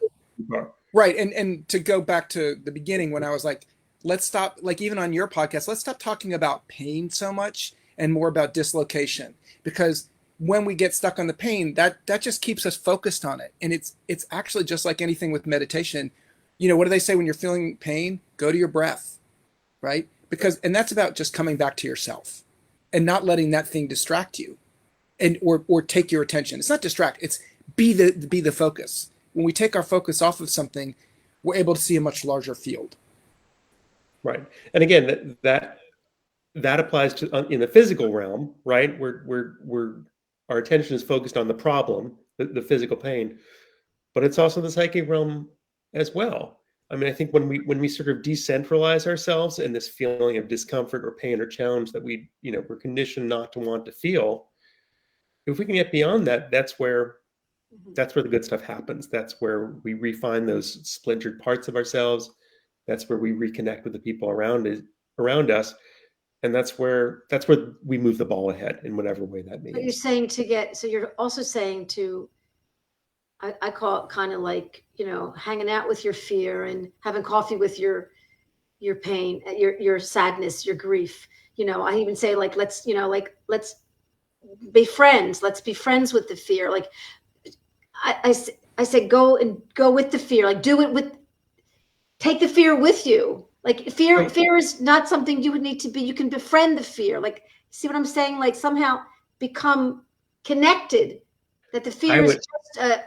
Right. And to go back to the beginning when I was like, let's stop, like even on your podcast, let's stop talking about pain so much and more about dislocation, because when we get stuck on the pain, that just keeps us focused on it. And it's actually just like anything with meditation. What do they say when you're feeling pain? Go to your breath, right? And that's about just coming back to yourself and not letting that thing distract you or take your attention. It's not distract, it's be the focus. When we take our focus off of something, we're able to see a much larger field. Right. And again, that applies to in the physical realm, right? We're our attention is focused on the problem, the physical pain, but it's also the psychic realm as well. I mean, I think when we sort of decentralize ourselves and this feeling of discomfort or pain or challenge that we're conditioned not to want to feel, if we can get beyond that, that's where the good stuff happens. That's where we refine those splintered parts of ourselves. That's where we reconnect with the people around us, and that's where we move the ball ahead in whatever way that means. But you're saying so you're also saying to, I call it kind of like, hanging out with your fear and having coffee with your pain, your sadness, your grief. I even say like, let's be friends. Let's be friends with the fear. Like I say, go with the fear. Like take the fear with you. Like fear is not something you would need to be. You can befriend the fear. Like, see what I'm saying? Like somehow become connected. That the fear is just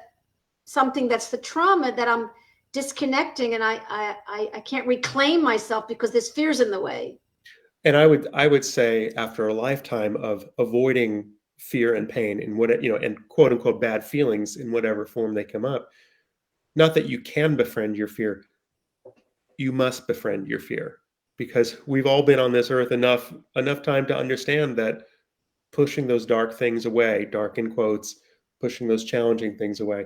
something that's the trauma that I'm disconnecting, and I can't reclaim myself because this fear's in the way. And I would say after a lifetime of avoiding fear and pain and and quote unquote bad feelings in whatever form they come up, not that you can befriend your fear, you must befriend your fear, because we've all been on this earth enough time to understand that pushing those dark things away, dark in quotes, pushing those challenging things away,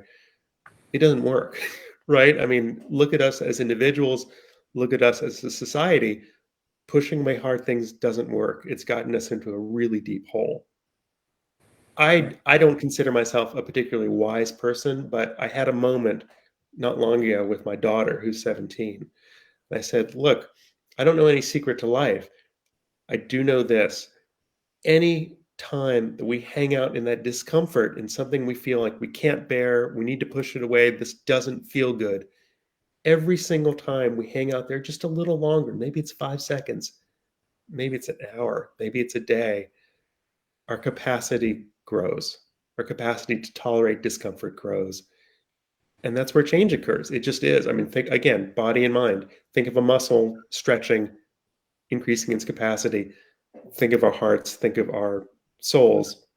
it doesn't work, right? I mean, look at us as individuals, look at us as a society. Pushing away hard things doesn't work. It's gotten us into a really deep hole. I don't consider myself a particularly wise person, but I had a moment not long ago with my daughter, who's 17. And I said, look, I don't know any secret to life. I do know this. Any time that we hang out in that discomfort in something we feel like we can't bear, we need to push it away, this doesn't feel good. Every single time we hang out there just a little longer, maybe it's 5 seconds, maybe it's an hour, maybe it's a day, our capacity grows. Our capacity to tolerate discomfort grows. And that's where change occurs. It just is. I mean, think again, body and mind. Think of a muscle stretching, increasing its capacity. Think of our hearts, think of our souls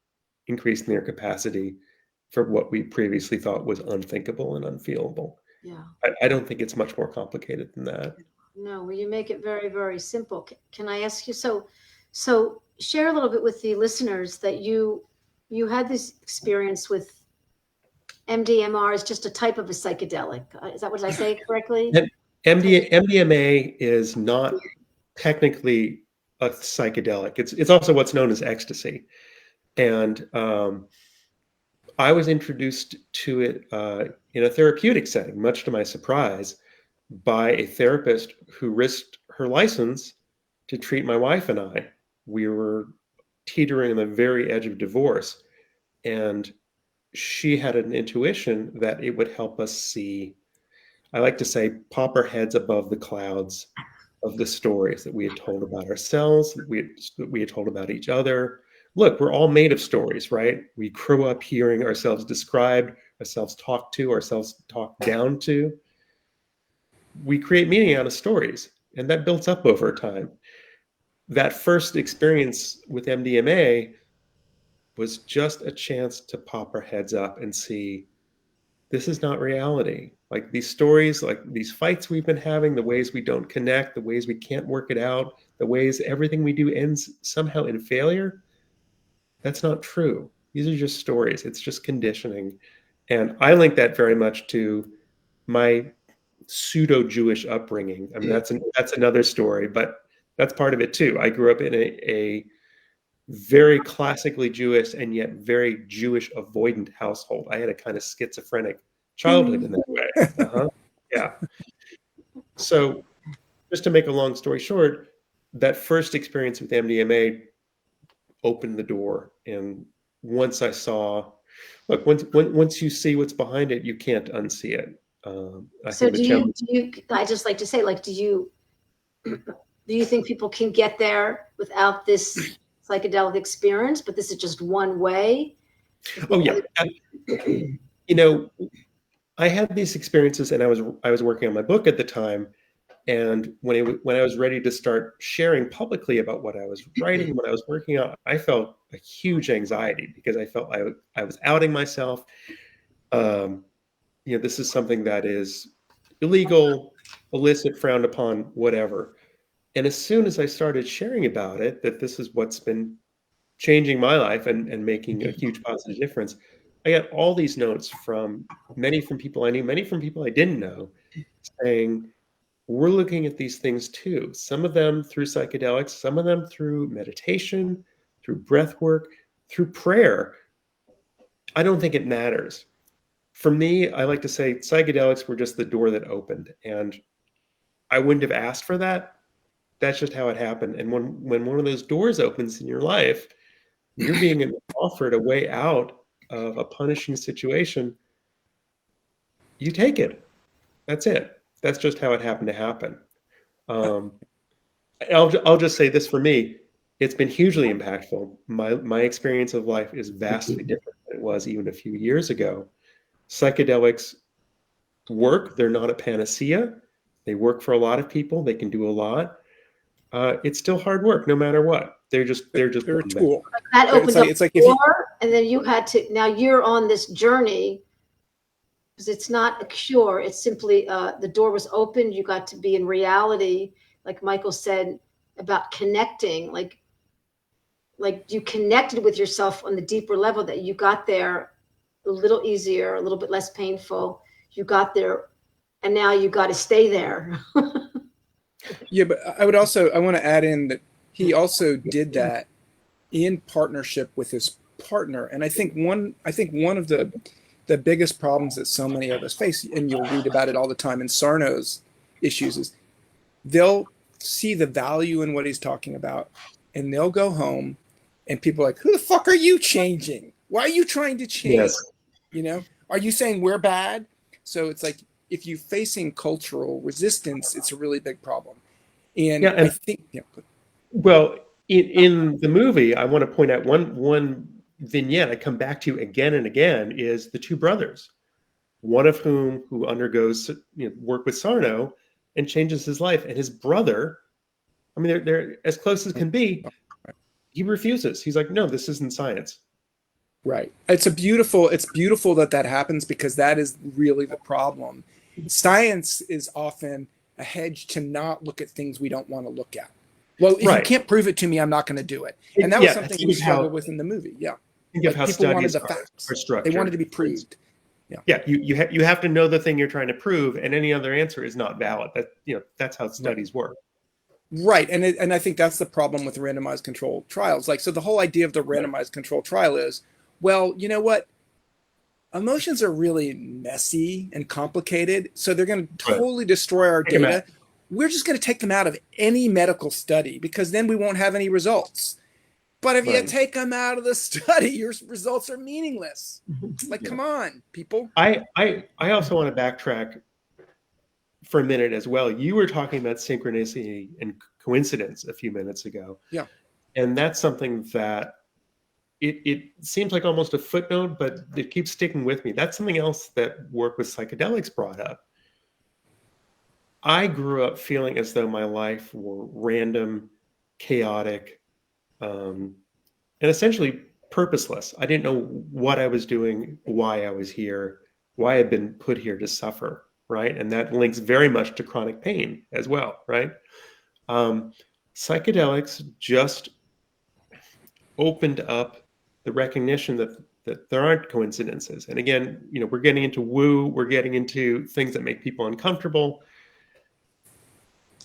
increasing their capacity for what we previously thought was unthinkable and unfeelable. Yeah. I don't think it's much more complicated than that. No, well, you make it very, very simple. Can I ask you, so share a little bit with the listeners that you had this experience with MDMR is just a type of a psychedelic. Is that what I say correctly? MDMA is not technically a psychedelic. It's also what's known as ecstasy. And I was introduced to it in a therapeutic setting, much to my surprise, by a therapist who risked her license to treat my wife and I. We were teetering on the very edge of divorce, and she had an intuition that it would help us see, I like to say, pop our heads above the clouds of the stories that we had told about ourselves, that we had told about each other. Look, we're all made of stories, right? We grew up hearing ourselves described, ourselves talked to, ourselves talked down to. We create meaning out of stories, and that builds up over time. That first experience with MDMA was just a chance to pop our heads up and see, this is not reality. Like these stories, like these fights we've been having, the ways we don't connect, the ways we can't work it out, the ways everything we do ends somehow in failure, that's not true. These are just stories. It's just conditioning. And I link that very much to my pseudo-Jewish upbringing. I mean, that's another story, but that's part of it too. I grew up in a very classically Jewish and yet very Jewish avoidant household. I had a kind of schizophrenic childhood in that way. Yeah. So just to make a long story short, that first experience with MDMA opened the door. And once I saw, look, once you see what's behind it, you can't unsee it. So I just like to say, like, do you think people can get there without this psychedelic experience, but this is just one way? Oh yeah. I had these experiences, and I was working on my book at the time. And when I was ready to start sharing publicly about what I was writing, what I was working on, I felt a huge anxiety because I felt I was outing myself. Um, this is something that is illegal, illicit, frowned upon, whatever. And as soon as I started sharing about it, that this is what's been changing my life and making a huge positive difference, I got all these notes from many from people I knew, many from people I didn't know, saying, we're looking at these things too. Some of them through psychedelics, some of them through meditation, through breath work, through prayer. I don't think it matters. For me, I like to say psychedelics were just the door that opened, and I wouldn't have asked for that. That's just how it happened. And when one of those doors opens in your life, you're being offered a way out of a punishing situation. You take it. That's it. That's just how it happened to happen. I'll just say this for me. It's been hugely impactful. My experience of life is vastly different than it was even a few years ago. Psychedelics work. They're not a panacea. They work for a lot of people. They can do a lot. It's still hard work, no matter what. They're They're a tool. That opened up It's like the if you, door, and then you had to. Now you're on this journey because it's not a cure. It's simply the door was opened. You got to be in reality, like Michael said about connecting. Like you connected with yourself on the deeper level. That you got there a little easier, a little bit less painful. You got there, and now you got to stay there. yeah, but I want to add in that he also did that in partnership with his partner. And I think one of the biggest problems that so many of us face, and you'll read about it all the time in Sarno's issues, is they'll see the value in what he's talking about, and they'll go home, and people are like, who the fuck are you changing? Why are you trying to change? Yes. Are you saying we're bad? So it's like, if you're facing cultural resistance, it's a really big problem. And Yeah, and I think, well, in the movie, I want to point out one vignette I come back to again and again is the two brothers, one of who undergoes work with Sarno and changes his life, and his brother, I mean, they're as close as can be. He refuses. He's like, no, this isn't science. right. It's beautiful that happens, because that is really the problem. Science is often a hedge to not look at things we don't want to look at. Well, if you can't prove it to me, I'm not going to do it. And that was something we struggled with in the movie. Yeah. Think of how people wanted studies the facts. are structured. They wanted to be proved. Yeah. You have to know the thing you're trying to prove, and any other answer is not valid. That's how studies work. Right. And I think that's the problem with randomized controlled trials. So the whole idea of the randomized controlled trial is, well, you know what? Emotions are really messy and complicated, so they're going to totally destroy our data. We're just going to take them out of any medical study, because then we won't have any results. But if you take them out of the study, your results are meaningless. Come on, people. I also want to backtrack for a minute as well. You were talking about synchronicity and coincidence a few minutes ago. Yeah. And that's something that it seems like almost a footnote, but it keeps sticking with me. That's something else that work with psychedelics brought up. I grew up feeling as though my life were random, chaotic, and essentially purposeless. I didn't know what I was doing, why I was here, why I'd been put here to suffer, right? And that links very much to chronic pain as well, right? Psychedelics just opened up the recognition that there aren't coincidences. And again, we're getting into woo, we're getting into things that make people uncomfortable.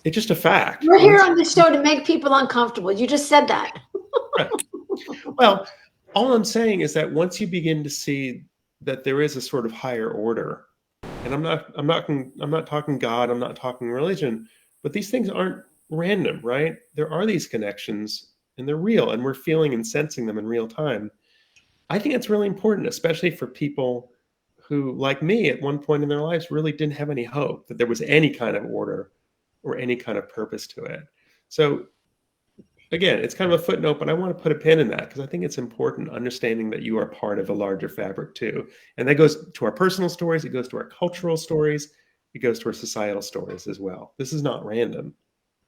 It's just a fact. We're here on this show to make people uncomfortable. You just said that. Right. Well, all I'm saying is that once you begin to see that there is a sort of higher order, and I'm not talking God, I'm not talking religion, but these things aren't random, right? There are these connections, and they're real, and we're feeling and sensing them in real time. I think it's really important, especially for people who, like me, at one point in their lives really didn't have any hope that there was any kind of order or any kind of purpose to it. So again, it's kind of a footnote, but I want to put a pin in that because I think it's important understanding that you are part of a larger fabric too. And that goes to our personal stories, it goes to our cultural stories, it goes to our societal stories as well. This is not random.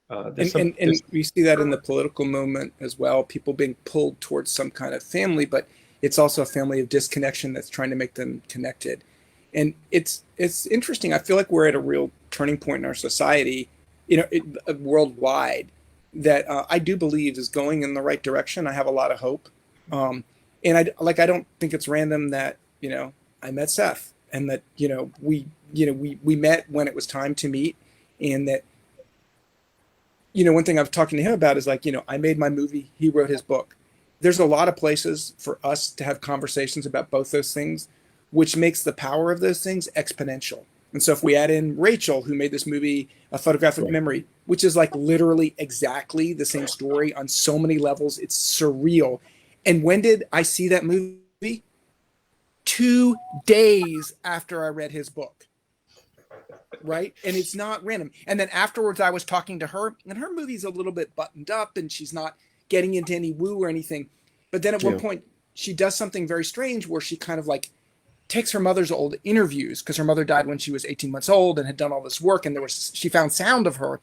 And we see that in the political moment as well, people being pulled towards some kind of family, but it's also a family of disconnection that's trying to make them connected. And it's interesting. I feel like we're at a real turning point in our society, worldwide, that I do believe is going in the right direction. I have a lot of hope, and I don't think it's random that I met Seth, and that we met when it was time to meet, and that one thing I've talking to him about is I made my movie, he wrote his book. There's a lot of places for us to have conversations about both those things, which makes the power of those things exponential. And so if we add in Rachel, who made this movie, A Photographic Memory, which is literally exactly the same story on so many levels, it's surreal. And when did I see that movie? 2 days after I read his book. Right? And it's not random. And then afterwards I was talking to her, and her movie's a little bit buttoned up and she's not getting into any woo or anything. But then at one point she does something very strange where she kind of takes her mother's old interviews, because her mother died when she was 18 months old and had done all this work, and she found sound of her,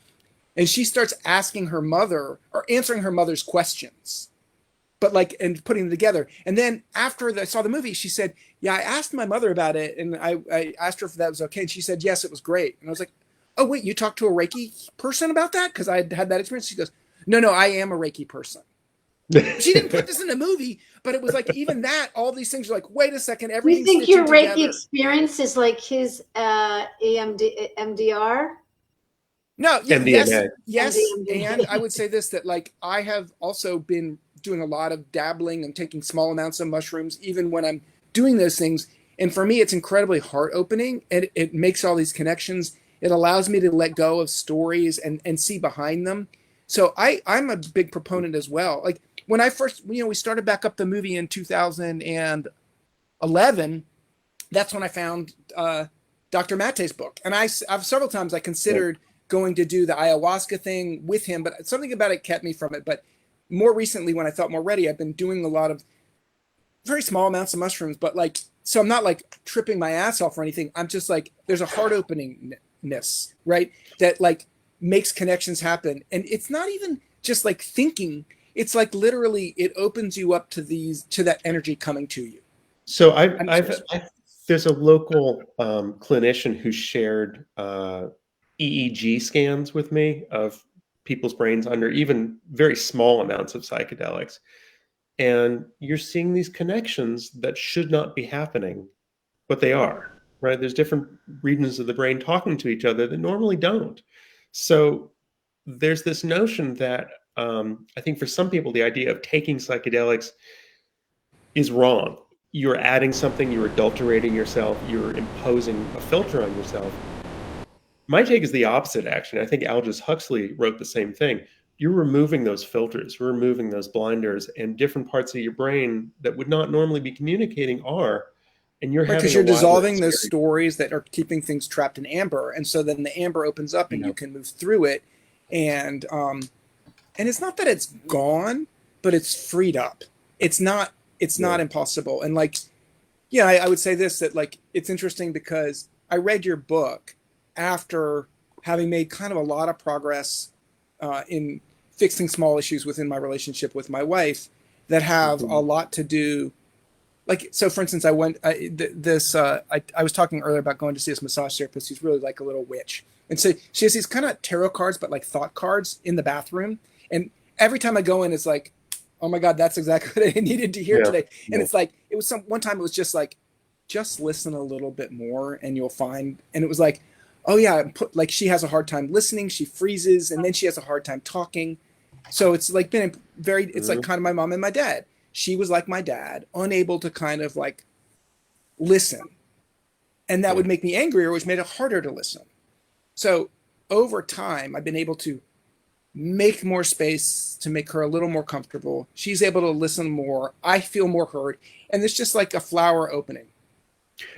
and she starts asking her mother or answering her mother's questions, but and putting them together. And then after I saw the movie, she said, yeah, I asked my mother about it, and I asked her if that was okay, and she said, yes, it was great. And I was like, oh wait, you talked to a Reiki person about that? Because I had that experience. She goes, no, I am a Reiki person. She didn't put this in the movie, but it was even that, all these things are wait a second, everything's You think your Reiki together. experience is his MDR? No, MDMA. yes. MDMA. And I would say this, that I have also been doing a lot of dabbling and taking small amounts of mushrooms, even when I'm doing those things. And for me, it's incredibly heart opening, and it makes all these connections. It allows me to let go of stories and see behind them. So I'm a big proponent as well. When I first, we started back up the movie in 2011, that's when I found Dr. Mate's book. And I've several times I considered going to do the ayahuasca thing with him, but something about it kept me from it. But more recently, when I felt more ready, I've been doing a lot of very small amounts of mushrooms, but so I'm not tripping my ass off or anything. I'm just there's a heart openingness, right? That makes connections happen. And it's not even just thinking, it's literally it opens you up to that energy coming to you. So there's a local clinician who shared EEG scans with me of people's brains under even very small amounts of psychedelics. And you're seeing these connections that should not be happening, but they are, right? There's different regions of the brain talking to each other that normally don't. So there's this notion that I think for some people, the idea of taking psychedelics is wrong. You're adding something, you're adulterating yourself, you're imposing a filter on yourself. My take is the opposite, actually. I think Aldous Huxley wrote the same thing. You're removing those filters, removing those blinders, and different parts of your brain that would not normally be communicating are. And you're having because you're dissolving those stories that are keeping things trapped in amber, and so then the amber opens up and you can move through it, and it's not that it's gone, but it's freed up. It's not impossible. And I would say this, that it's interesting because I read your book after having made kind of a lot of progress in fixing small issues within my relationship with my wife that have a lot to do. So for instance, I was talking earlier about going to see this massage therapist who's really a little witch. And so she has these kind of tarot cards, but thought cards in the bathroom. And every time I go in, it's oh my God, that's exactly what I needed to hear today. And it's it was one time it was just just listen a little bit more and you'll find, and it was oh yeah, she has a hard time listening. She freezes, and then she has a hard time talking. So it's been very, it's kind of my mom and my dad. She was like my dad, unable to kind of listen. And that would make me angrier, which made it harder to listen. So over time, I've been able to make more space to make her a little more comfortable. She's able to listen more. I feel more heard. And it's just a flower opening.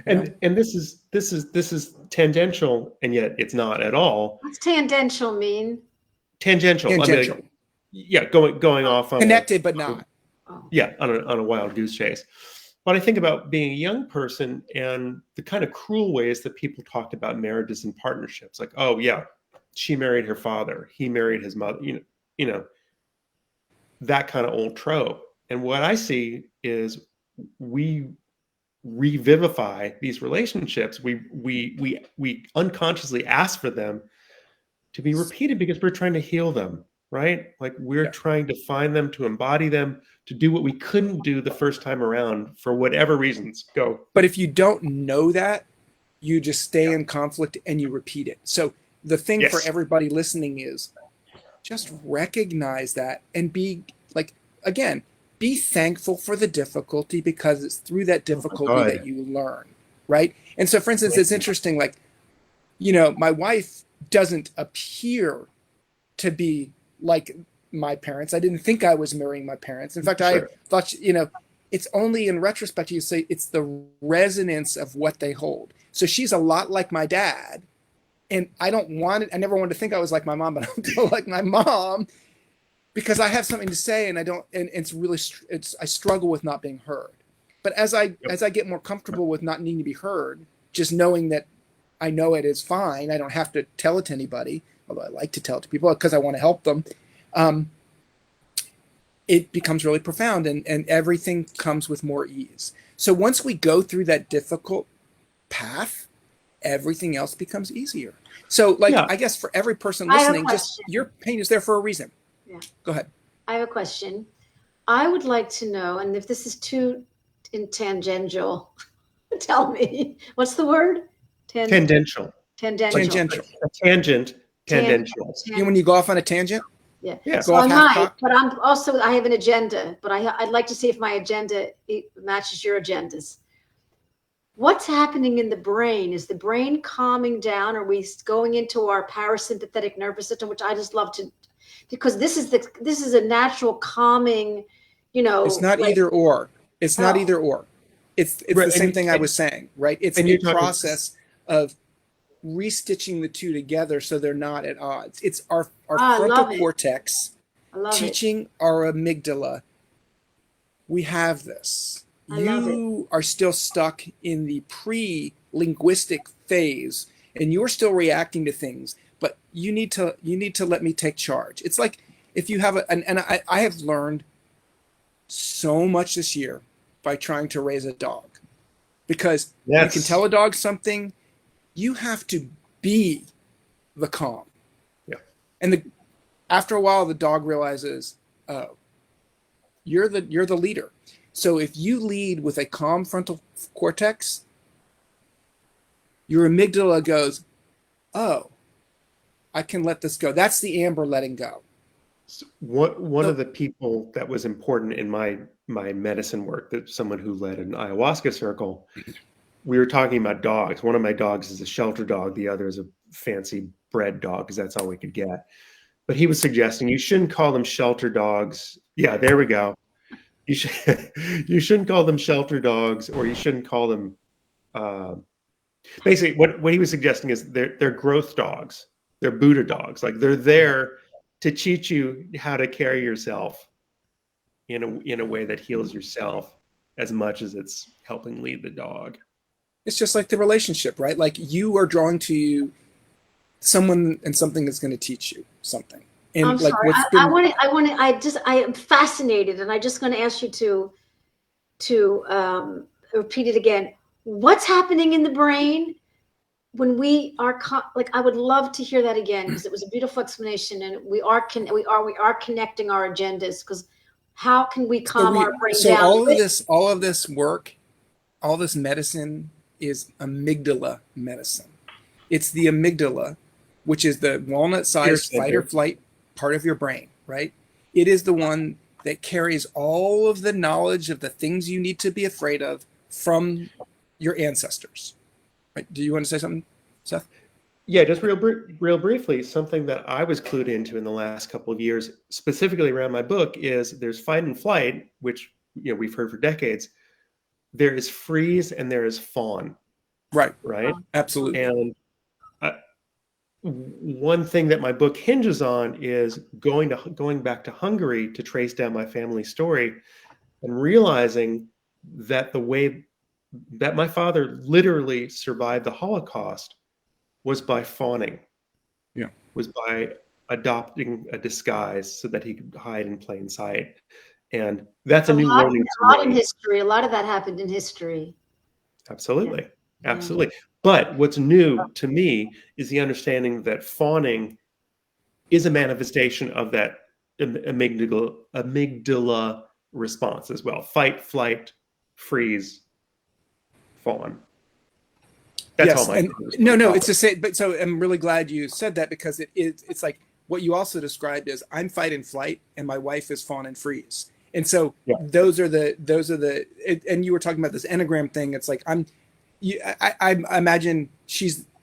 And this is tangential, and yet it's not at all. What's tangential mean? Tangential. I mean, going off on connected, but not. on a wild goose chase. But I think about being a young person and the kind of cruel ways that people talked about marriages and partnerships, like, oh yeah, she married her father, he married his mother, that kind of old trope. And what I see is we revivify these relationships. We unconsciously ask for them to be repeated because we're trying to heal them, right? Like we're trying to find them, to embody them, to do what we couldn't do the first time around for whatever reasons. Go. But if you don't know that, you just stay in conflict and you repeat it. So the thing for everybody listening is just recognize that and be like, again, be thankful for the difficulty, because it's through that difficulty that you learn, right? And so, for instance, it's interesting, like, my wife doesn't appear to be like my parents. I didn't think I was marrying my parents. In fact, I thought, it's only in retrospect you say it's the resonance of what they hold. So she's a lot like my dad. And I never wanted to think I was like my mom, but I'm still like my mom, because I have something to say and I struggle with not being heard. But as I get more comfortable with not needing to be heard, just knowing that I know it is fine, I don't have to tell it to anybody, although I like to tell it to people because I want to help them, it becomes really profound, and everything comes with more ease. So once we go through that difficult path, everything else becomes easier. So I guess for every person listening, just your pain is there for a reason. Yeah. Go ahead. I have a question. I would like to know, and if this is too tangential, tell me. What's the word? Tangential. Tangential. A tangent. Tangential. When you go off on a tangent? Yeah. So I might, but I have an agenda, but I'd like to see if my agenda matches your agendas. What's happening in the brain? Is the brain calming down? Are we going into our parasympathetic nervous system, which I just love to, because this is a natural calming, It's not either or. It's not either or. It's the same thing I was saying, right? It's a process of restitching the two together so they're not at odds. It's our frontal cortex teaching our amygdala, we have this. You are still stuck in the pre-linguistic phase, and you're still reacting to things, but you need to let me take charge. It's like if you have I have learned so much this year by trying to raise a dog, because you can tell a dog something, you have to be the calm. Yeah. And after a while, the dog realizes, oh, you're the leader. So if you lead with a calm frontal cortex, your amygdala goes, oh, I can let this go. That's the amber letting go. One of the people that was important in my medicine work, that someone who led an ayahuasca circle, we were talking about dogs. One of my dogs is a shelter dog. The other is a fancy bred dog, because that's all we could get. But he was suggesting you shouldn't call them shelter dogs. Yeah, there we go. You shouldn't call them shelter dogs, or you shouldn't call them. Basically, what he was suggesting is they're growth dogs. They're Buddha dogs. Like they're there to teach you how to carry yourself in a way that heals yourself as much as it's helping lead the dog. It's just like the relationship, right? Like you are drawing to someone and something that's going to teach you something. And I'm like sorry. I am fascinated, and I'm just going to ask you to repeat it again. What's happening in the brain when we are I would love to hear that again, because it was a beautiful explanation, and we are connecting our agendas, because how can we calm our brain down? All of this work, all this medicine is amygdala medicine. It's the amygdala, which is the walnut-sized fight or flight part of your brain, right? It is the one that carries all of the knowledge of the things you need to be afraid of from your ancestors. Right? Do you want to say something, Seth? Yeah, just real briefly, something that I was clued into in the last couple of years, specifically around my book, is there's fight and flight, which we've heard for decades. There is freeze and there is fawn. Right. Right. Absolutely. And one thing that my book hinges on is going back to Hungary to trace down my family story and realizing that the way that my father literally survived the Holocaust was by fawning. Yeah. Was by adopting a disguise so that he could hide in plain sight. And that's a new learning to a lot in me. history. A lot of that happened in history. Absolutely. Yeah. Absolutely. But what's new to me is the understanding that fawning is a manifestation of that amygdala response as well. Fight, flight, freeze, fawn. That's Yes, all my and no, it's the same. But so I'm really glad you said that, because it's like what you also described as I'm fight and flight, and my wife is fawn and freeze. And so those are the and you were talking about this Enneagram thing. It's like I imagine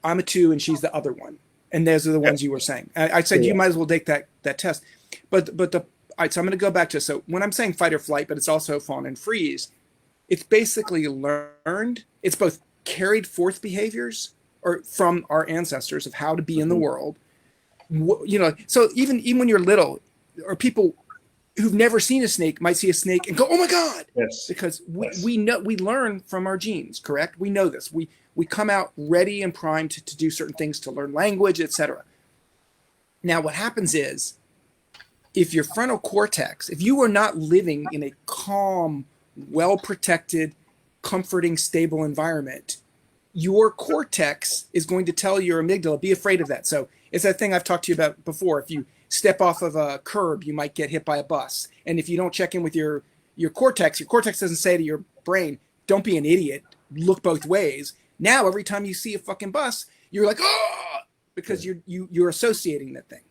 I'm a 2 and she's the other one, and those are the ones you were saying. I said you might as well take that test, but all right. So I'm going to go back to, so when I'm saying fight or flight, but it's also fawn and freeze. It's basically learned. It's both carried forth behaviors or from our ancestors of how to be in the world. So even when you're little, or people who've never seen a snake might see a snake and go, "Oh my God!" Yes. Because we know, we learn from our genes. Correct? We know this. We come out ready and primed to do certain things, to learn language, etc. Now, what happens is, if your frontal cortex, if you are not living in a calm, well-protected, comforting, stable environment, your cortex is going to tell your amygdala, be afraid of that. So it's that thing I've talked to you about before. If you step off of a curb, you might get hit by a bus. And if you don't check in with your cortex doesn't say to your brain, don't be an idiot, look both ways. Now, every time you see a fucking bus, you're like, oh, because you're associating that thing.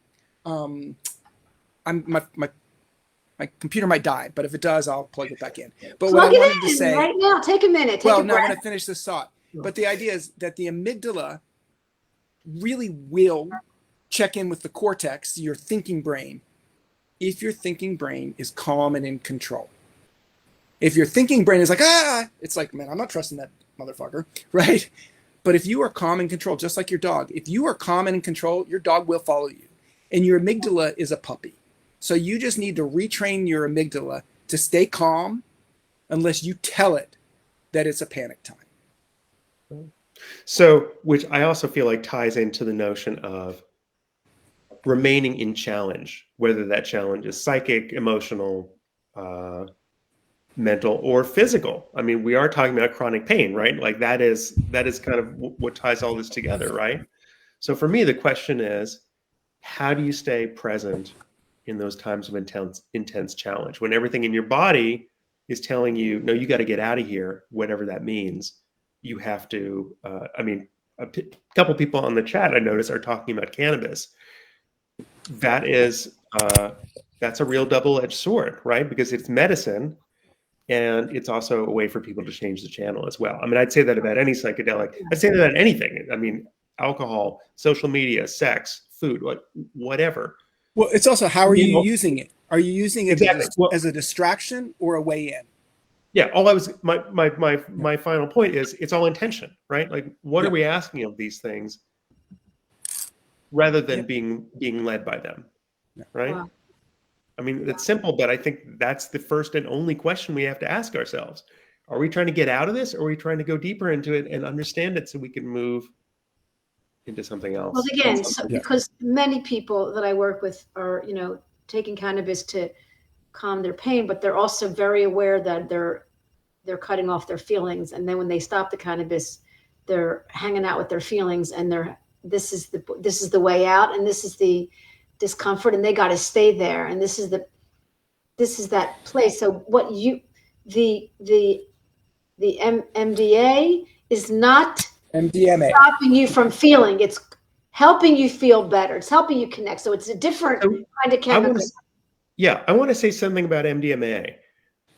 My computer might die, but if it does, I'll plug it back in. But Plug what I it wanted in to say right now. Take a minute. I'm going to finish this thought. But the idea is that the amygdala really will check in with the cortex, your thinking brain, if your thinking brain is calm and in control. If your thinking brain is like, it's like, man, I'm not trusting that motherfucker, right? But if you are calm and controlled, just like your dog, if you are calm and in control, your dog will follow you. And your amygdala is a puppy. So you just need to retrain your amygdala to stay calm unless you tell it that it's a panic time. So, which I also feel like ties into the notion of remaining in challenge, whether that challenge is psychic, emotional, mental, or physical. I mean, we are talking about chronic pain, right? Like that is kind of what ties all this together, right? So for me, the question is, how do you stay present in those times of intense challenge, when everything in your body is telling you, no, you got to get out of here, whatever that means? You have to, a couple people on the chat I noticed are talking about cannabis. That is, that's a real double-edged sword, right? Because it's medicine, and it's also a way for people to change the channel as well. I mean, I'd say that about any psychedelic. I'd say that about anything. I mean, alcohol, social media, sex, food, like whatever. Well, it's also, how are you using it? Are you using it as a distraction or a way in? Yeah, my final point is, it's all intention, right? Like, what are we asking of these things, rather than being led by them, right? Wow. I mean, it's simple, but I think that's the first and only question we have to ask ourselves. Are we trying to get out of this, or are we trying to go deeper into it and understand it so we can move into something else? Well, again, because many people that I work with are, taking cannabis to calm their pain, but they're also very aware that they're cutting off their feelings. And then when they stop the cannabis, they're hanging out with their feelings, and this is the way out, and this is the discomfort, and they got to stay there. And this is that place. So the MDA is not MDMA stopping you from feeling. It's helping you feel better. It's helping you connect. So it's a different kind of chemical. I want to say something about MDMA,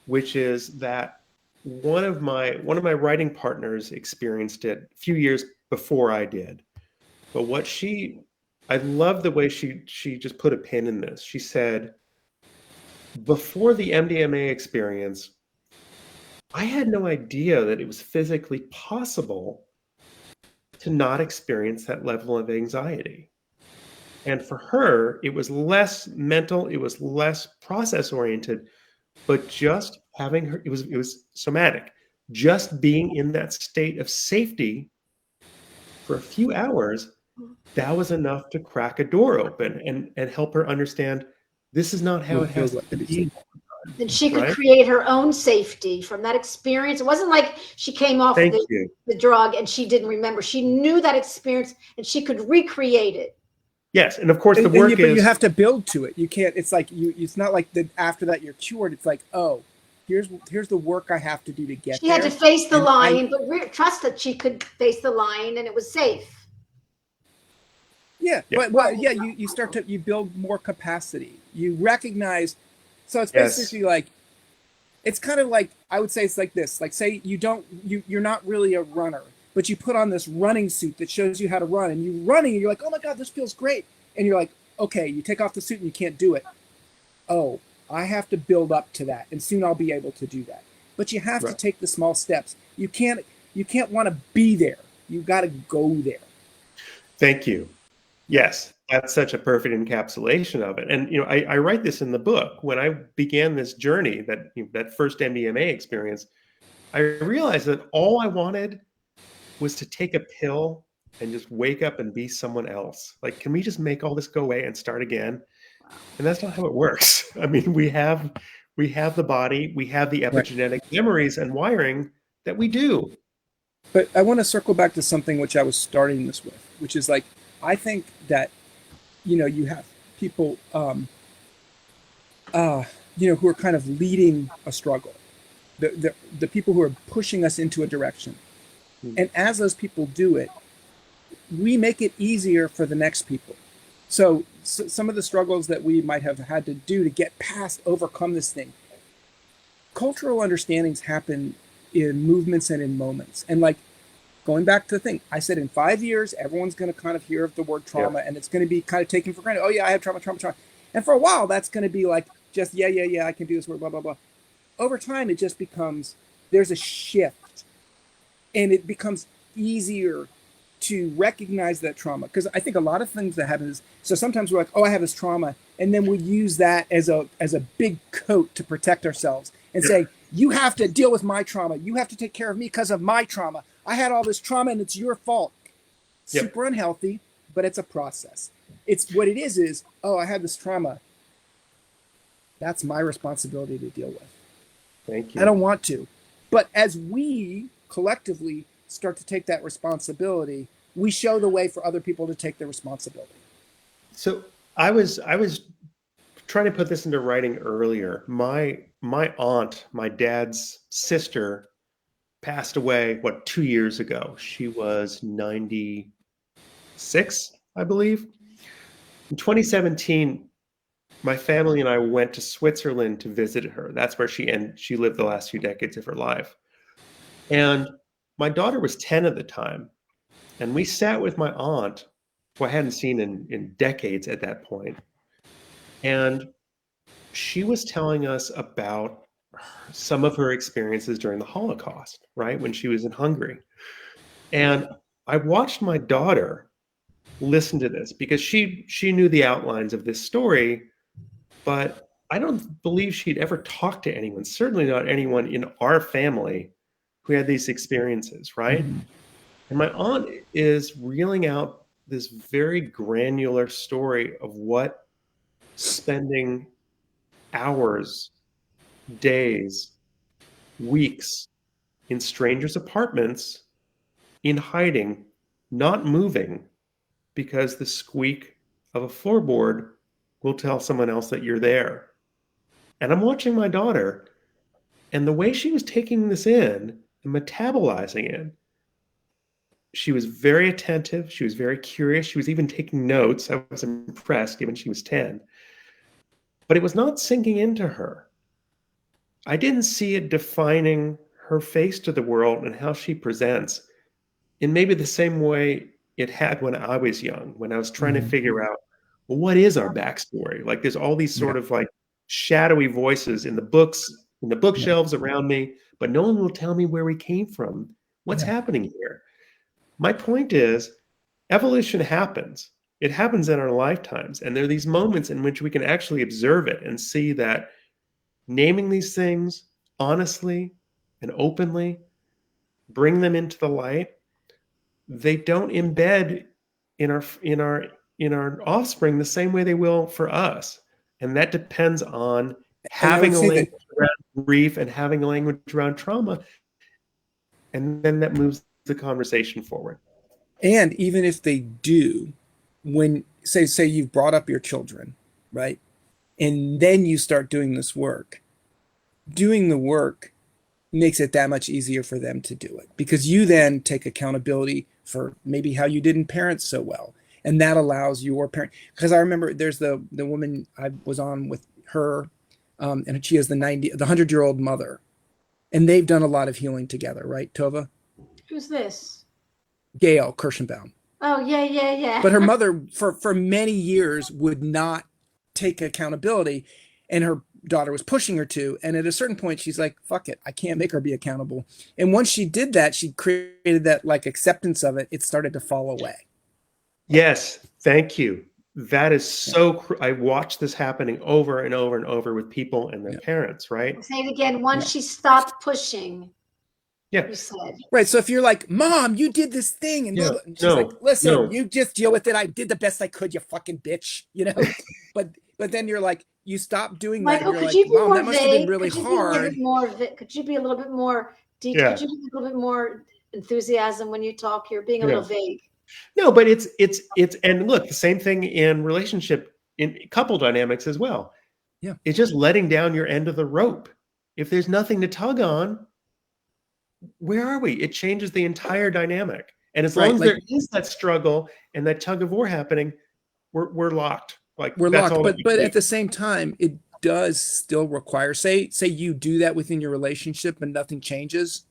which is that one of my writing partners experienced it a few years before I did. But I love the way she just put a pin in this. She said, before the MDMA experience, I had no idea that it was physically possible to not experience that level of anxiety. And for her, it was less mental, it was less process oriented, but just having her, it was somatic. Just being in that state of safety for a few hours, that was enough to crack a door open and help her understand this is not how What it it has feels like to to be be, safe. Then she could right? create her own safety from that experience. It wasn't like she came off Thank you. the drug and she didn't remember. She knew that experience and she could recreate it. Yes, and of course the And work but you is have to build to it. You can't. It's like you. It's not like that. After that, you're cured. It's like, oh, here's the work I have to do to get She had to there. face the And I lion, but trust that she could face the lion and it was safe. Yeah, Yeah. but well, yeah, you start to you build more capacity. You recognize. So it's Yes. basically like it's kind of like I would say it's like this. Like say you're not really a runner, but you put on this running suit that shows you how to run, and you're running, and you're like, oh my god, this feels great, and you're like, okay, you take off the suit and you can't do it. Oh, I have to build up to that, and soon I'll be able to do that. But you have to Right. take the small steps. You can't want to be there. You got to go there. Thank you. Yes, that's such a perfect encapsulation of it. And I write this in the book. When I began this journey, that first MDMA experience, I realized that all I wanted was to take a pill and just wake up and be someone else. Like, can we just make all this go away and start again? And that's not how it works. I mean, we have the body, we have the Right. epigenetic memories and wiring that we do. But I want to circle back to something which I was starting this with, which is like I think that you have people who are kind of leading a struggle, the people who are pushing us into a direction, and as those people do it, we make it easier for the next people. So some of the struggles that we might have had to do to get past, overcome this thing, cultural understandings happen in movements and in moments. And like going back to the thing, I said in 5 years, everyone's going to kind of hear of the word trauma, and it's going to be kind of taken for granted. Oh yeah, I have trauma. And for a while, that's going to be like just, yeah, I can do this word, blah, blah, blah. Over time, it just becomes, there's a shift, and it becomes easier to recognize that trauma. Because I think a lot of things that happen is, so sometimes we're like, oh, I have this trauma, and then we use that as a big coat to protect ourselves and say, you have to deal with my trauma. You have to take care of me because of my trauma. I had all this trauma and it's your fault. Super unhealthy, but it's a process. It's what it is, oh, I had this trauma. That's my responsibility to deal with. Thank you. I don't want to. But as we collectively start to take that responsibility, we show the way for other people to take their responsibility. So I was trying to put this into writing earlier. My aunt, my dad's sister, passed away 2 years ago. She was 96, I believe. In 2017, my family and I went to Switzerland to visit her. That's where she lived the last few decades of her life. And my daughter was 10 at the time. And we sat with my aunt, who I hadn't seen in decades at that point. And she was telling us about some of her experiences during the Holocaust, right? When she was in Hungary. And I watched my daughter listen to this because she knew the outlines of this story, but I don't believe she'd ever talked to anyone, certainly not anyone in our family who had these experiences, right? Mm-hmm. And my aunt is reeling out this very granular story of what spending hours, days, weeks in strangers' apartments, in hiding, not moving, because the squeak of a floorboard will tell someone else that you're there. And I'm watching my daughter, and the way she was taking this in and metabolizing it, she was very attentive. She was very curious. She was even taking notes. I was impressed, given she was 10. But it was not sinking into her. I didn't see it defining her face to the world and how she presents in maybe the same way it had when I was young, when I was trying to figure out, well, what is our backstory? Like there's all these sort of like shadowy voices in the books, in the bookshelves around me, but no one will tell me where we came from. What's happening here? My point is, evolution happens. It happens in our lifetimes. And there are these moments in which we can actually observe it and see that naming these things honestly and openly, bring them into the light, they don't embed in our offspring the same way they will for us. And that depends on And I would having a say that, language around grief and having a language around trauma. And then that moves the conversation forward. and even if they do, when say you've brought up your children, right? And then you start doing this work. Doing the work makes it that much easier for them to do it because you then take accountability for maybe how you didn't parent so well. And that allows your parent, because I remember there's the woman I was on with her, and she has the 100-year-old mother, and they've done a lot of healing together, right, Tova? Who's this? Gail Kirschenbaum. Oh, yeah. But her mother, for many years, would not take accountability, and her daughter was pushing her to. And at a certain point, she's like, "Fuck it, I can't make her be accountable." And once she did that, she created that like acceptance of it. It started to fall away. Yes, thank you. That is so. I watched this happening over and over and over with people and their parents. Right. Say it again. Once she stopped pushing. Yeah. You said. Right. So if you're like, "Mom, you did this thing," and, and she's like, "Listen, you just deal with it. I did the best I could, you fucking bitch," you know. but then you're like, you stop doing Michael, that. You're could like, you be "Mom, more that must have been really hard." Could you be a little bit more deep? Yeah. Could you be a little bit more enthusiasm when you talk? You're being a little vague. No, but it's and look, the same thing in relationship, in couple dynamics as well. Yeah. It's just letting down your end of the rope. If there's nothing to tug on, where are we? It changes the entire dynamic. And as long as there is that struggle and that tug of war happening, we're locked. Like we're that's locked. all But at the same time, it does still require, say you do that within your relationship and nothing changes.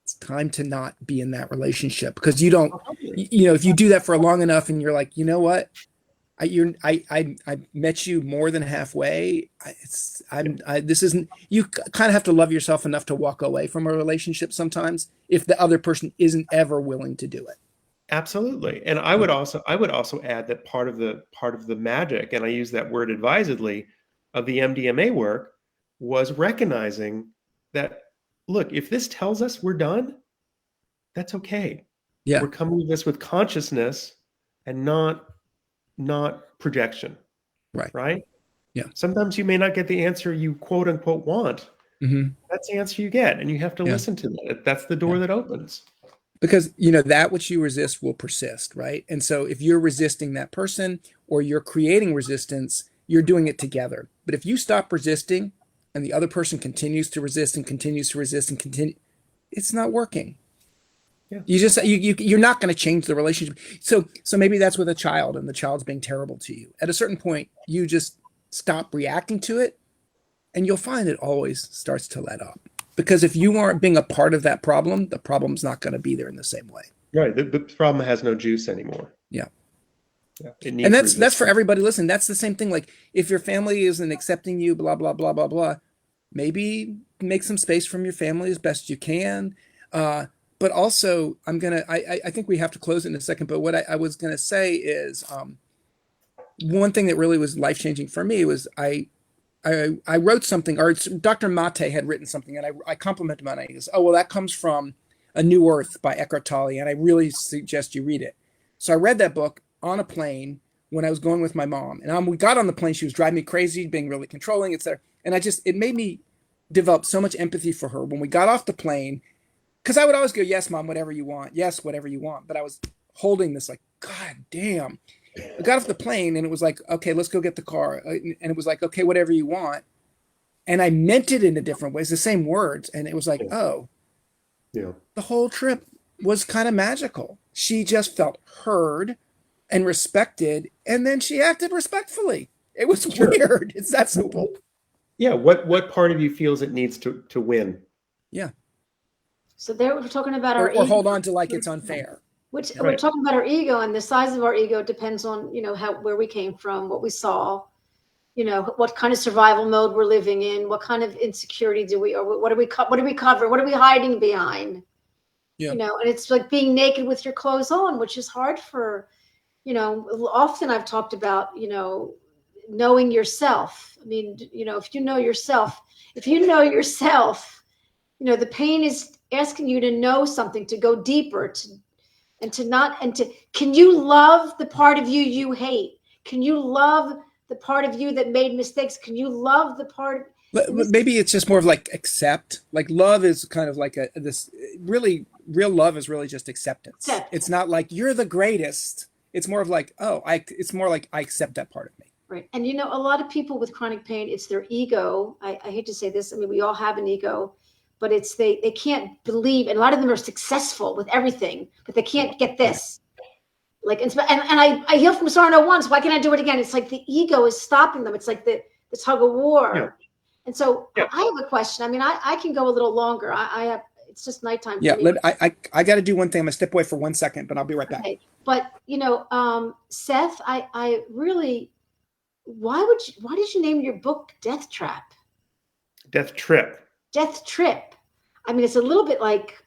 It's time to not be in that relationship because you don't, if you do that for long enough and you're like, you know what, I met you more than halfway. This isn't, you kind of have to love yourself enough to walk away from a relationship sometimes if the other person isn't ever willing to do it. Absolutely. And I would also add that part of the magic, and I use that word advisedly, of the MDMA work was recognizing that, look, if this tells us we're done, that's okay. Yeah. We're coming to this with consciousness and not projection. Right. Right? Yeah. Sometimes you may not get the answer you quote unquote want. Mm-hmm. That's the answer you get. And you have to listen to that. That's the door that opens. Because, that which you resist will persist, right? And so if you're resisting that person or you're creating resistance, you're doing it together. But if you stop resisting and the other person continues to resist and continues to resist and continue, it's not working. Yeah. You're not going to change the relationship. So maybe that's with a child and the child's being terrible to you. At a certain point, you just stop reacting to it and you'll find it always starts to let up. Because if you aren't being a part of that problem, the problem's not going to be there in the same way. Right. The problem has no juice anymore. Yeah. And that's for everybody. Listen, that's the same thing. Like if your family isn't accepting you, blah, blah, blah, blah, blah, maybe make some space from your family as best you can. But also I think we have to close it in a second. But what I was going to say is one thing that really was life-changing for me was I wrote something, or Dr. Mate had written something, and I complimented him on it. He goes, "Oh, well, that comes from A New Earth by Eckhart Tolle, and I really suggest you read it." So I read that book on a plane when I was going with my mom. And we got on the plane. She was driving me crazy, being really controlling, etc. And it made me develop so much empathy for her when we got off the plane, because I would always go, "Yes, Mom, whatever you want. Yes, whatever you want." But I was holding this like, God damn. I got off the plane and it was like, "Okay, let's go get the car." And it was like, "Okay, whatever you want." And I meant it in a different way. It's the same words. And it was like, oh, yeah. The whole trip was kind of magical. She just felt heard and respected. And then she acted respectfully. It was weird. It's that simple. Yeah. What part of you feels it needs to win? Yeah. So there we're talking about or hold on to like it's unfair. We're talking about our ego, and the size of our ego depends on, where we came from, what we saw, what kind of survival mode we're living in, what kind of insecurity what do we cover? What are we hiding behind? Yeah. And it's like being naked with your clothes on, which is hard for often I've talked about, knowing yourself. I mean, if you know yourself, the pain is asking you to know something, to go deeper, can you love the part of you hate? Can you love the part of you that made mistakes? Can you love the part? Maybe it's just more of like accept. Like love is kind of like this really real love is really just acceptance. It's not like you're the greatest. It's more of like, it's more like I accept that part of me. Right. And a lot of people with chronic pain, it's their ego. I hate to say this. I mean, we all have an ego, but it's they can't believe, and a lot of them are successful with everything, but they can't get this. Like, and I healed from Sarno once. Why can't I do it again? It's like the ego is stopping them. It's like the tug of war. Yeah. And so I have a question. I mean, I can go a little longer. It's just nighttime. Yeah. I got to do one thing. I'm gonna step away for 1 second, but I'll be right back. Okay. But Seth, I really, why did you name your book Death Trap? Death Trip. Death Trip. I mean, it's a little bit like,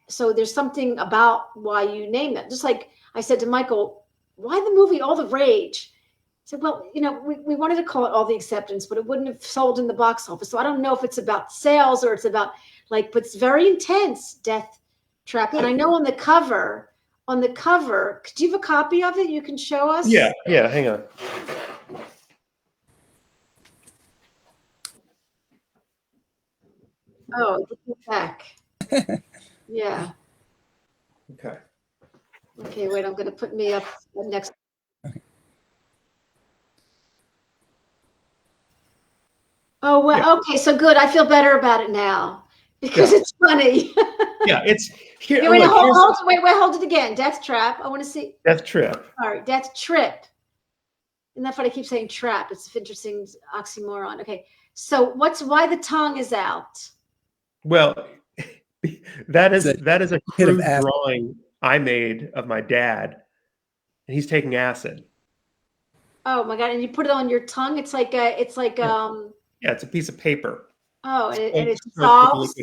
so there's something about why you name it. Just like I said to Michael, why the movie All the Rage? I said, well, we wanted to call it All the Acceptance, but it wouldn't have sold in the box office. So I don't know if it's about sales or it's about but it's very intense, Death Trap. And I know on the cover, could you have a copy of it you can show us? Yeah, hang on. Oh, back. Yeah. Okay, wait, I'm going to put me up next. Oh, well, yeah. Okay, so good. I feel better about it now because it's funny. Yeah, it's here. Yeah, wait, hold it again. Death Trap. I want to see. Death Trip. All right, Death Trip. Isn't that what I keep saying? Trap. It's an interesting oxymoron. Okay, so why the tongue is out? Well, that is a crude drawing I made of my dad, and he's taking acid. Oh my God! And you put it on your tongue. It's like yeah, it's a piece of paper. Oh, and it dissolves.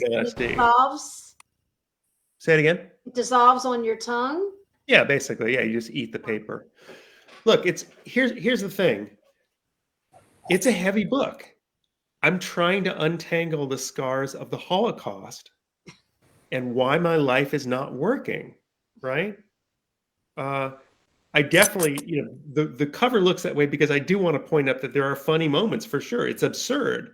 Say it again. It dissolves on your tongue. Yeah, basically. Yeah, you just eat the paper. Look, here's the thing. It's a heavy book. I'm trying to untangle the scars of the Holocaust and why my life is not working, right? I definitely, the cover looks that way because I do want to point out that there are funny moments for sure. It's absurd,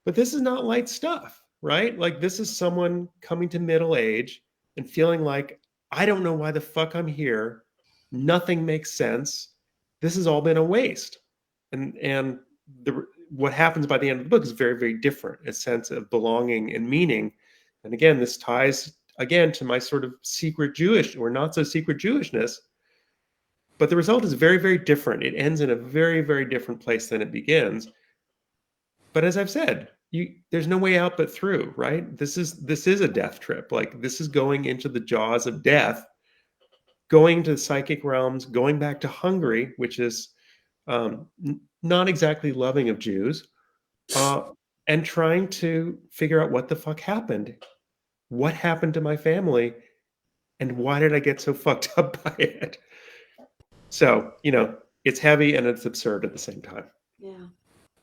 but this is not light stuff, right? Like this is someone coming to middle age and feeling like, I don't know why the fuck I'm here. Nothing makes sense. This has all been a waste. And what happens by the end of the book is very, very different, a sense of belonging and meaning. And again, this ties again to my sort of secret Jewish or not so secret Jewishness. But the result is very, very different. It ends in a very, very different place than it begins. But as I've said, there's no way out but through, right? This is a death trip. Like this is going into the jaws of death, going to the psychic realms, going back to Hungary, which is not exactly loving of Jews, and trying to figure out what the fuck happened. What happened to my family? And why did I get so fucked up by it? So, it's heavy and it's absurd at the same time. Yeah.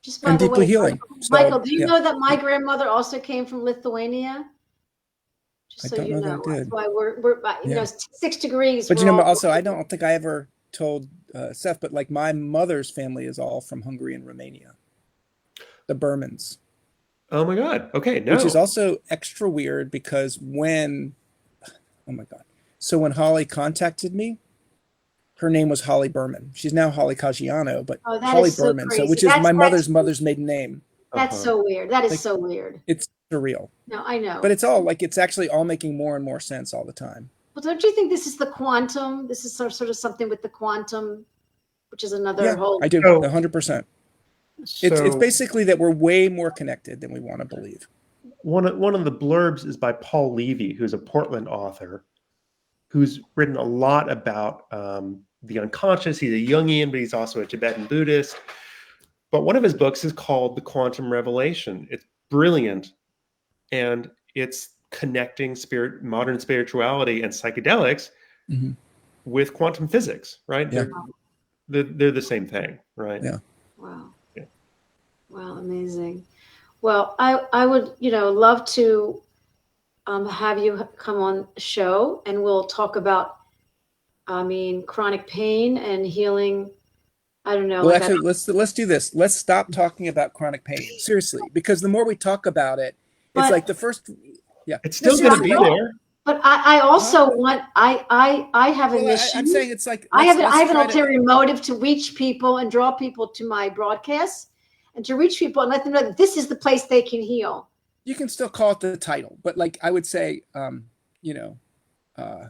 Just and deeply healing. Michael, do you know that my grandmother also came from Lithuania? Just so you know. That's why we're 6 degrees. But also, I don't think I ever told Seth, but like my mother's family is all from Hungary and Romania. The Bermans. Oh my God. Okay. No. Which is also extra weird because when Holly contacted me, her name was Holly Berman. She's now Holly Caggiano, but Holly Berman, which is my mother's maiden name. That's so weird. That is so weird. It's surreal. No, I know. But it's actually all making more and more sense all the time. Well, don't you think this is the quantum? This is sort of something with the quantum, which is another whole. I do, 100%. It's basically that we're way more connected than we want to believe. One of the blurbs is by Paul Levy, who's a Portland author, who's written a lot about the unconscious. He's a Jungian, but he's also a Tibetan Buddhist. But one of his books is called The Quantum Revelation. It's brilliant, and it's connecting modern spirituality and psychedelics with quantum physics, right? Yeah. They're the same thing, right? Yeah. Wow. Yeah. Wow, amazing. Well, I would, love to have you come on the show and we'll talk about, chronic pain and healing. I don't know. Well, Like, actually, let's do this. Let's stop talking about chronic pain. Seriously, because the more we talk about it, it's but like the first. Yeah. It's No, still going to seriously. be there. but I Huh? also want, I have a Well, mission. I'm saying it's like I have let's an try to. ulterior motive to reach people and draw people to my broadcasts and to reach people and let them know that this is the place they can heal. You can still call it the title, but like I would say, you know, uh,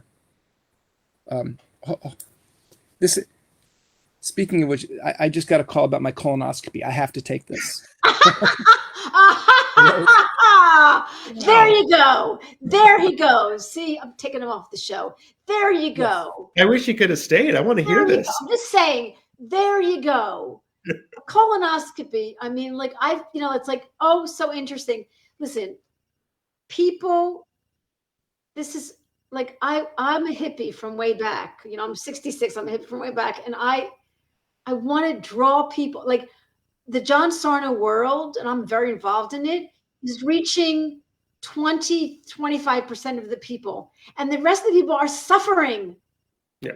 this. Speaking of which, I just got a call about my colonoscopy. I have to take this. There you go. There he goes. See, I'm taking him off the show. There you go. I wish you could have stayed. I want to hear this. I'm just saying, there you go. A colonoscopy. I mean, like it's like, oh, so interesting. Listen, people, this is like I'm a hippie from way back. I'm 66. I'm a hippie from way back. And I want to draw people like the John Sarno world, and I'm very involved in it, is reaching 25% of the people. And the rest of the people are suffering. Yeah.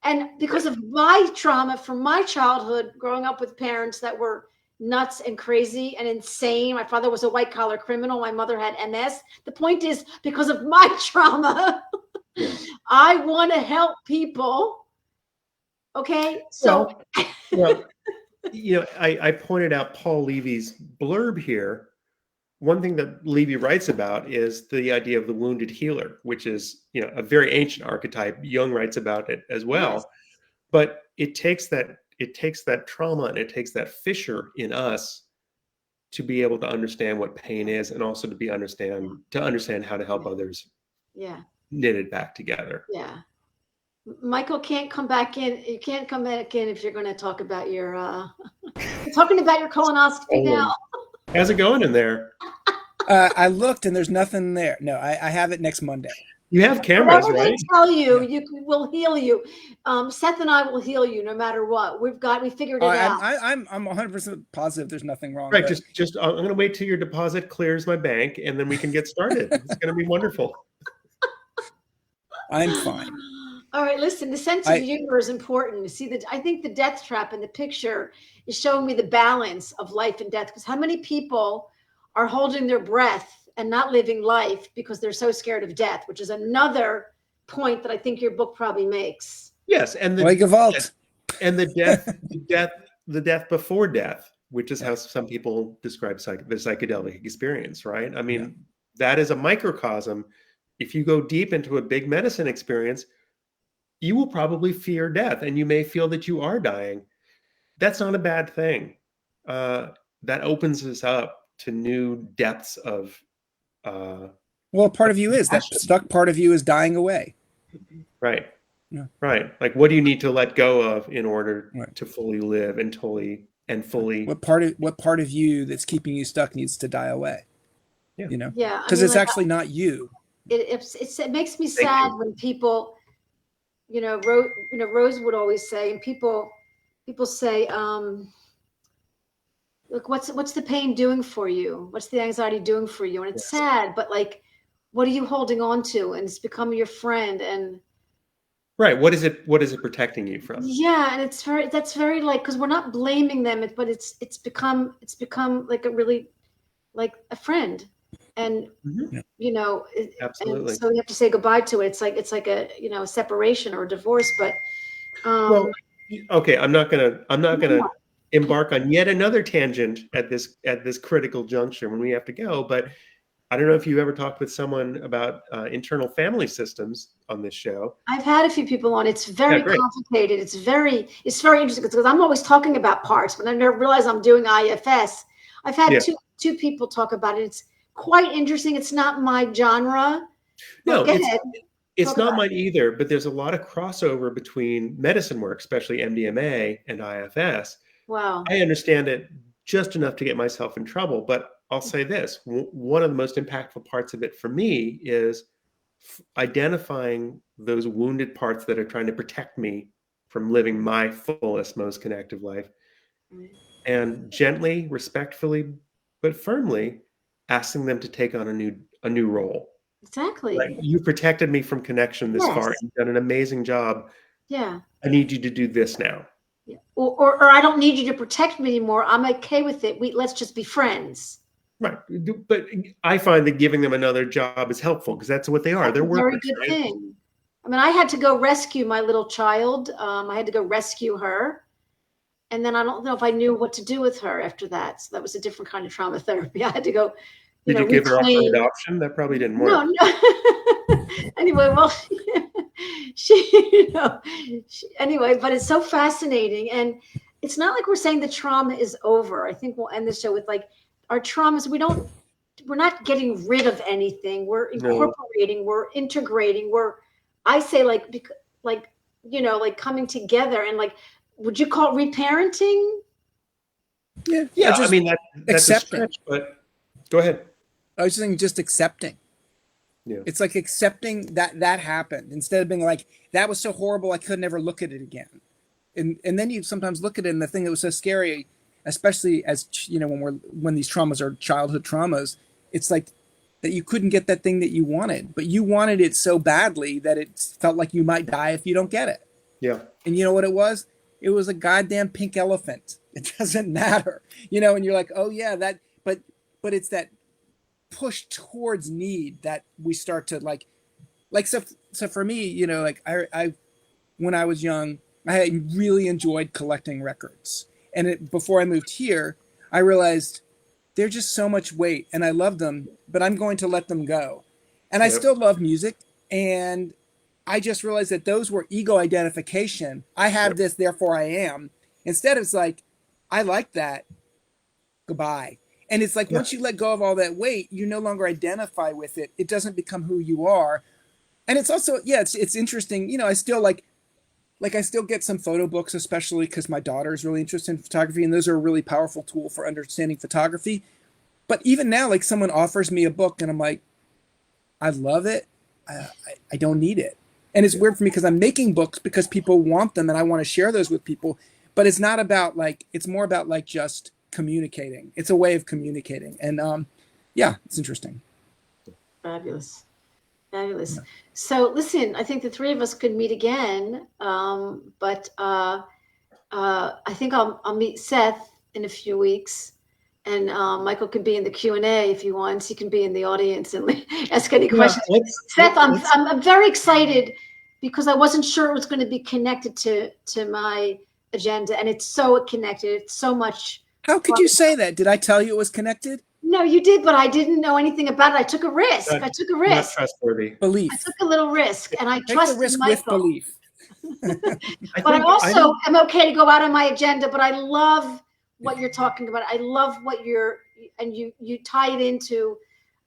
And because of my trauma from my childhood, growing up with parents that were nuts and crazy and insane. My father was a white collar criminal. My mother had MS. The point is, because of my trauma, I want to help people. Okay. So, well, I pointed out Paul Levy's blurb here. One thing that Levy writes about is the idea of the wounded healer, which is, a very ancient archetype. Jung writes about it as well. Yes. But it takes that trauma and it takes that fissure in us to be able to understand what pain is, and also to understand how to help others. Yeah. Knit it back together. Yeah. Michael can't come back in. You can't come back in if you're going to talk about your talking about your colonoscopy now. How's it going in there? I looked and there's nothing there. No, I have it next Monday. You have cameras, Whatever right? they tell you, we'll heal you. Seth and I will heal you no matter what. We figured it out. I'm 100% positive there's nothing wrong. Right. Just I'm going to wait till your deposit clears my bank, and then we can get started. It's going to be wonderful. I'm fine. All right, listen, the sense of humor is important. You see, I think the death trap in the picture is showing me the balance of life and death. Because how many people are holding their breath and not living life because they're so scared of death, which is another point that I think your book probably makes. Yes, and the death before death, which is how some people describe the psychedelic experience, right? I mean, that is a microcosm. If you go deep into a big medicine experience, you will probably fear death, and you may feel that you are dying. That's not a bad thing. That opens us up to new depths of well, part of you is that stuck part of you is dying away. Right. Yeah. Right. Like, what do you need to let go of in order to fully live and fully what part of you that's keeping you stuck needs to die away? Yeah. Yeah. Because it's actually not you. It makes me sad when people, Rose would always say, and people say, look, what's the pain doing for you? What's the anxiety doing for you? And it's sad, but like, what are you holding on to? And it's becoming your friend. And right. What is it protecting you from? Yeah. And that's very like, cause we're not blaming them, but it's become like a really, like a friend. And, absolutely. And so you have to say goodbye to it. It's like a separation or a divorce, but, well, okay. I'm not going to embark on yet another tangent at this critical juncture when we have to go. But I don't know if you ever talked with someone about internal family systems on this show. I've had a few people on. It's very complicated. It's very interesting because I'm always talking about parts, but I never realize I'm doing IFS. I've had two people talk about it. It's quite interesting. It's not my genre. No, it's not mine either, but there's a lot of crossover between medicine work, especially MDMA and IFS. Wow. I understand it just enough to get myself in trouble, but I'll say this. One of the most impactful parts of it for me is identifying those wounded parts that are trying to protect me from living my fullest, most connective life, Right. and gently, respectfully, but firmly asking them to take on a new role. Like, Exactly. you protected me from connection this far. Yes. You've done an amazing job. Yeah. I need you to do this now. Yeah. Or I don't need you to protect me anymore. I'm okay with it. Let's just be friends. Right. But I find that giving them another job is helpful because that's what they are. That's They're a very workers, good right? thing. I mean, I had to go rescue my little child. I had to go rescue her. And then I don't know if I knew what to do with her after that. So that was a different kind of trauma therapy. I had to go, Did you give her up for reclaim. adoption? That probably didn't No, work. no. Anyway, well, anyway, but it's so fascinating. And it's not like we're saying the trauma is over. I think we'll end the show with like our traumas. We're not getting rid of anything. We're incorporating, we're integrating, I say like coming together and like, would you call it reparenting? Yeah. I mean, that's a accepting. stretch, but go ahead. I was saying just accepting. Yeah. It's like accepting that happened instead of being like, that was so horrible, I could never look at it again. And then you sometimes look at it and the thing that was so scary, especially as when these traumas are childhood traumas, it's like that you couldn't get that thing that you wanted, but you wanted it so badly that it felt like you might die if you don't get it. Yeah. And you know what it was? It was a goddamn pink elephant. It doesn't matter, and you're like, oh yeah, but it's that push towards need that we start to like so for me, like I when I was young, I really enjoyed collecting records, and before I moved here, I realized they're just so much weight, and I love them, but I'm going to let them go. And I still love music, and I just realized that those were ego identification. I have this, therefore I am. Instead, it's like, I like that. Goodbye. And it's like, once you let go of all that weight, you no longer identify with it. It doesn't become who you are. And it's also, it's interesting. I still like I still get some photo books, especially because my daughter is really interested in photography, and those are a really powerful tool for understanding photography. But even now, like someone offers me a book and I'm like, I love it. I don't need it. And it's weird for me because I'm making books because people want them and I want to share those with people. But it's not about it's more about just communicating. It's a way of communicating. And it's interesting. Fabulous. Yeah. So listen, I think the three of us could meet again. But I think I'll meet Seth in a few weeks. And Michael can be in the Q&A if he wants. He can be in the audience and ask any questions. Seth, I'm very excited because I wasn't sure it was going to be connected to my agenda, and it's so connected. It's so much. How could you say that? Did I tell you it was connected? No, you did, but I didn't know anything about it. I took a risk. Not trustworthy. Belief. I took a little risk, and I Take trusted the risk Michael. with belief. But I also am okay to go out on my agenda. But I love what you're talking about. I love what you tie it into.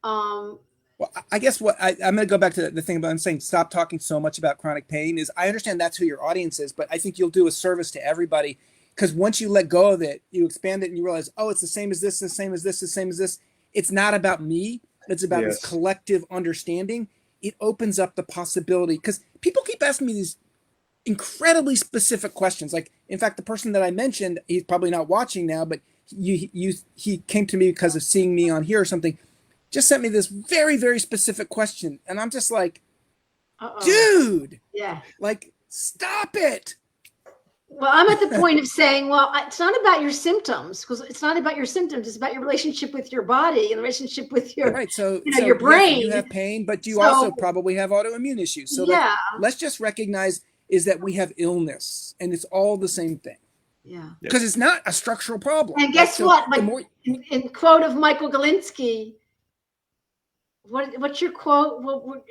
Well, I guess I'm going to go back to the thing about I'm saying stop talking so much about chronic pain is I understand that's who your audience is, but I think you'll do a service to everybody because once you let go of it, you expand it and you realize, oh, it's the same as this, the same as this, the same as this. It's not about me. It's about this collective understanding. It opens up the possibility because people keep asking me these incredibly specific questions. Like, in fact, the person that I mentioned, he's probably not watching now, but he came to me because of seeing me on here or something, just sent me this very, very specific question. And I'm just like, dude, like, stop it. Well, I'm at the point of saying, well, it's not about your symptoms because it's not about your symptoms. It's about your relationship with your body and the relationship with your, your brain. You have pain, but you also probably have autoimmune issues. So let's just recognize is that we have illness and it's all the same thing. Yeah. Because it's not a structural problem. And guess what? Like, in quote of Michael Galinsky, what's your quote? Well,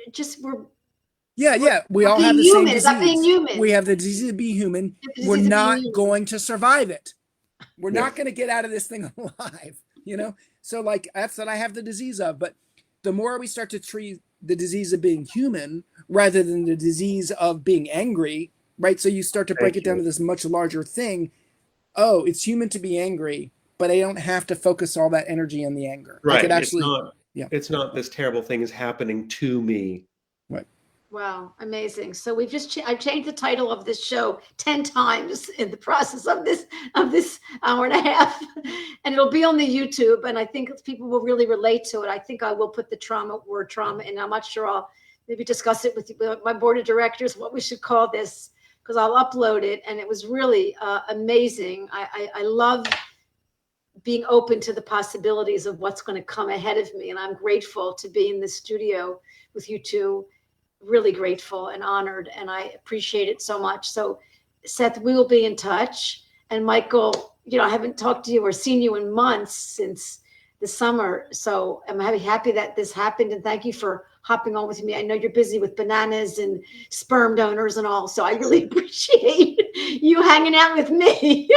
we all have the same disease. Being human. We have the disease of being human. We're not going to survive it. We're not going to get out of this thing alive, So like that's what I have the disease of. But the more we start to treat the disease of being human rather than the disease of being angry, right? So you start to break it down to this much larger thing. Oh, it's human to be angry, but I don't have to focus all that energy on the anger. Right. It's not this terrible thing is happening to me. Right. Wow, amazing. So we've just I've changed the title of this show 10 times in the process of this hour and a half. And it'll be on the YouTube, and I think people will really relate to it. I think I will put the word trauma, and I'm not sure I'll maybe discuss it with my board of directors what we should call this, because I'll upload it. And it was really amazing. I love being open to the possibilities of what's going to come ahead of me, and I'm grateful to be in the studio with you two. Really grateful and honored, and I appreciate it so much. So Seth, we will be in touch. And Michael, I haven't talked to you or seen you in months since the summer. So I'm happy that this happened, and thank you for hopping on with me. I know you're busy with bananas and sperm donors and all, so I really appreciate you hanging out with me.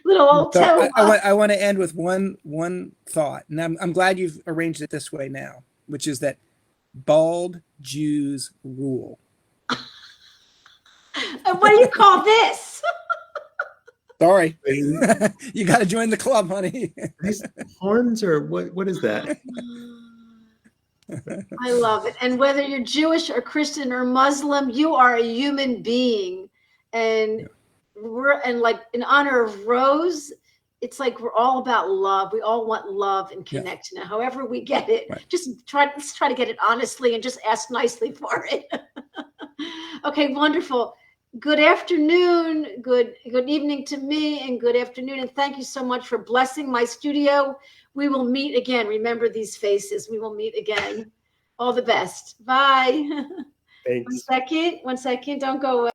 Little old so I want to end with one thought, and I'm glad you've arranged it this way now, which is that bald Jews rule. And what do you call this? Sorry. You got to join the club, honey. These horns, or what is that? I love it. And whether you're Jewish or Christian or Muslim, you are a human being. And like in honor of Rose, it's like we're all about love. We all want love and connection. And however we get it, let's try to get it honestly and just ask nicely for it. Okay, wonderful. Good afternoon, good evening to me, and good afternoon. And thank you so much for blessing my studio. We will meet again. Remember these faces. We will meet again. All the best. Bye. Thanks. One second. Don't go away.